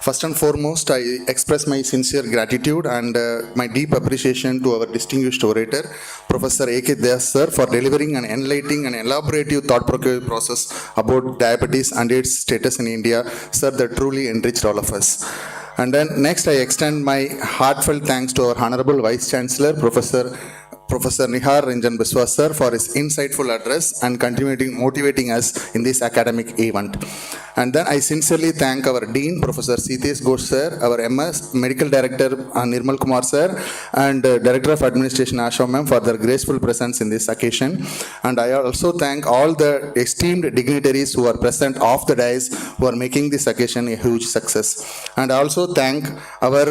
S10: First and foremost, I express my sincere gratitude and my deep appreciation to our distinguished orator, Professor A.K. Das, sir, for delivering an enlightening and elaborative thought-provoking process about diabetes and its status in India, sir, that truly enriched all of us. And then next, I extend my heartfelt thanks to our Honorable Vice Chancellor, Professor Professor Nihar Ranjan Biswas sir for his insightful address and motivating us in this academic event. And then I sincerely thank our Dean, Professor Sitesh Ghosh sir, our MS Medical Director Nirmal Kumar sir, and Director of Administration Ashok ma'am for their graceful presence in this occasion. And I also thank all the esteemed dignitaries who are present off the dais who are making this occasion a huge success. And I also thank our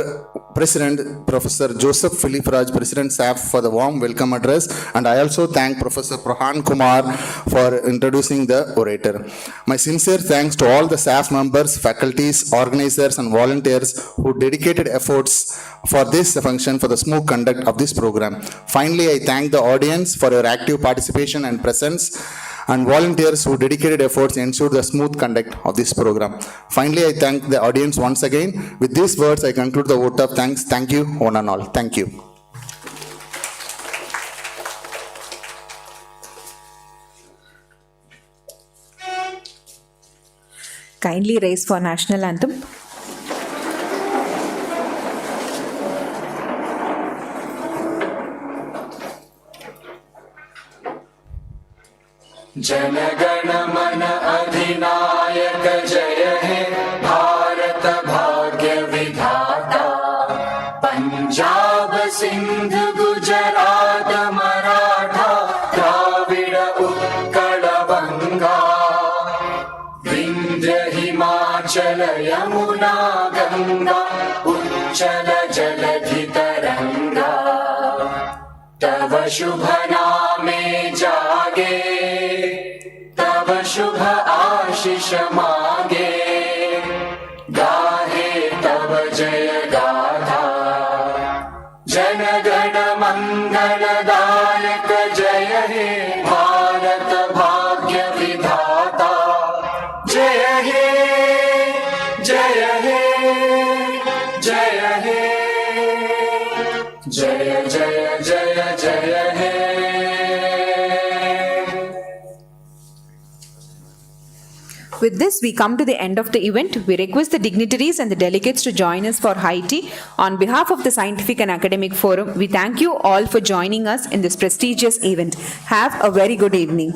S10: President, Professor Joseph Philip Raj, President SAF for the warm welcome address. And I also thank Professor Prohan Kumar for introducing the orator. My sincere thanks to all the SAF members, faculties, organizers and volunteers who dedicated efforts for this function for the smooth conduct of this program. Finally, I thank the audience for your active participation and presence, and volunteers who dedicated efforts to ensure the smooth conduct of this program. Finally, I thank the audience once again. With these words, I conclude the vote of thanks. Thank you, one and all. Thank you.
S2: Kindly rise for national anthem.
S4: जनगण मन अधिनायक जय हे भारत भाग्य विधाता पंजाब सिंध गुजरात मराठा द्राविड़ उत्कल बंगा विंध्य हिमाचल यमुना गंगा उच्चल जलधि तरंगा तव शुभ नामे जागे तब शुभ आशीष मांगे गाहे तब जय गाथा जनगण मंगलदायक जय हे भारत भाग्य विधाता जय हे जय हे जय हे जय जय जय जय हे.
S2: With this, we come to the end of the event. We request the dignitaries and the delegates to join us for high tea. On behalf of the Scientific and Academic Forum, we thank you all for joining us in this prestigious event. Have a very good evening.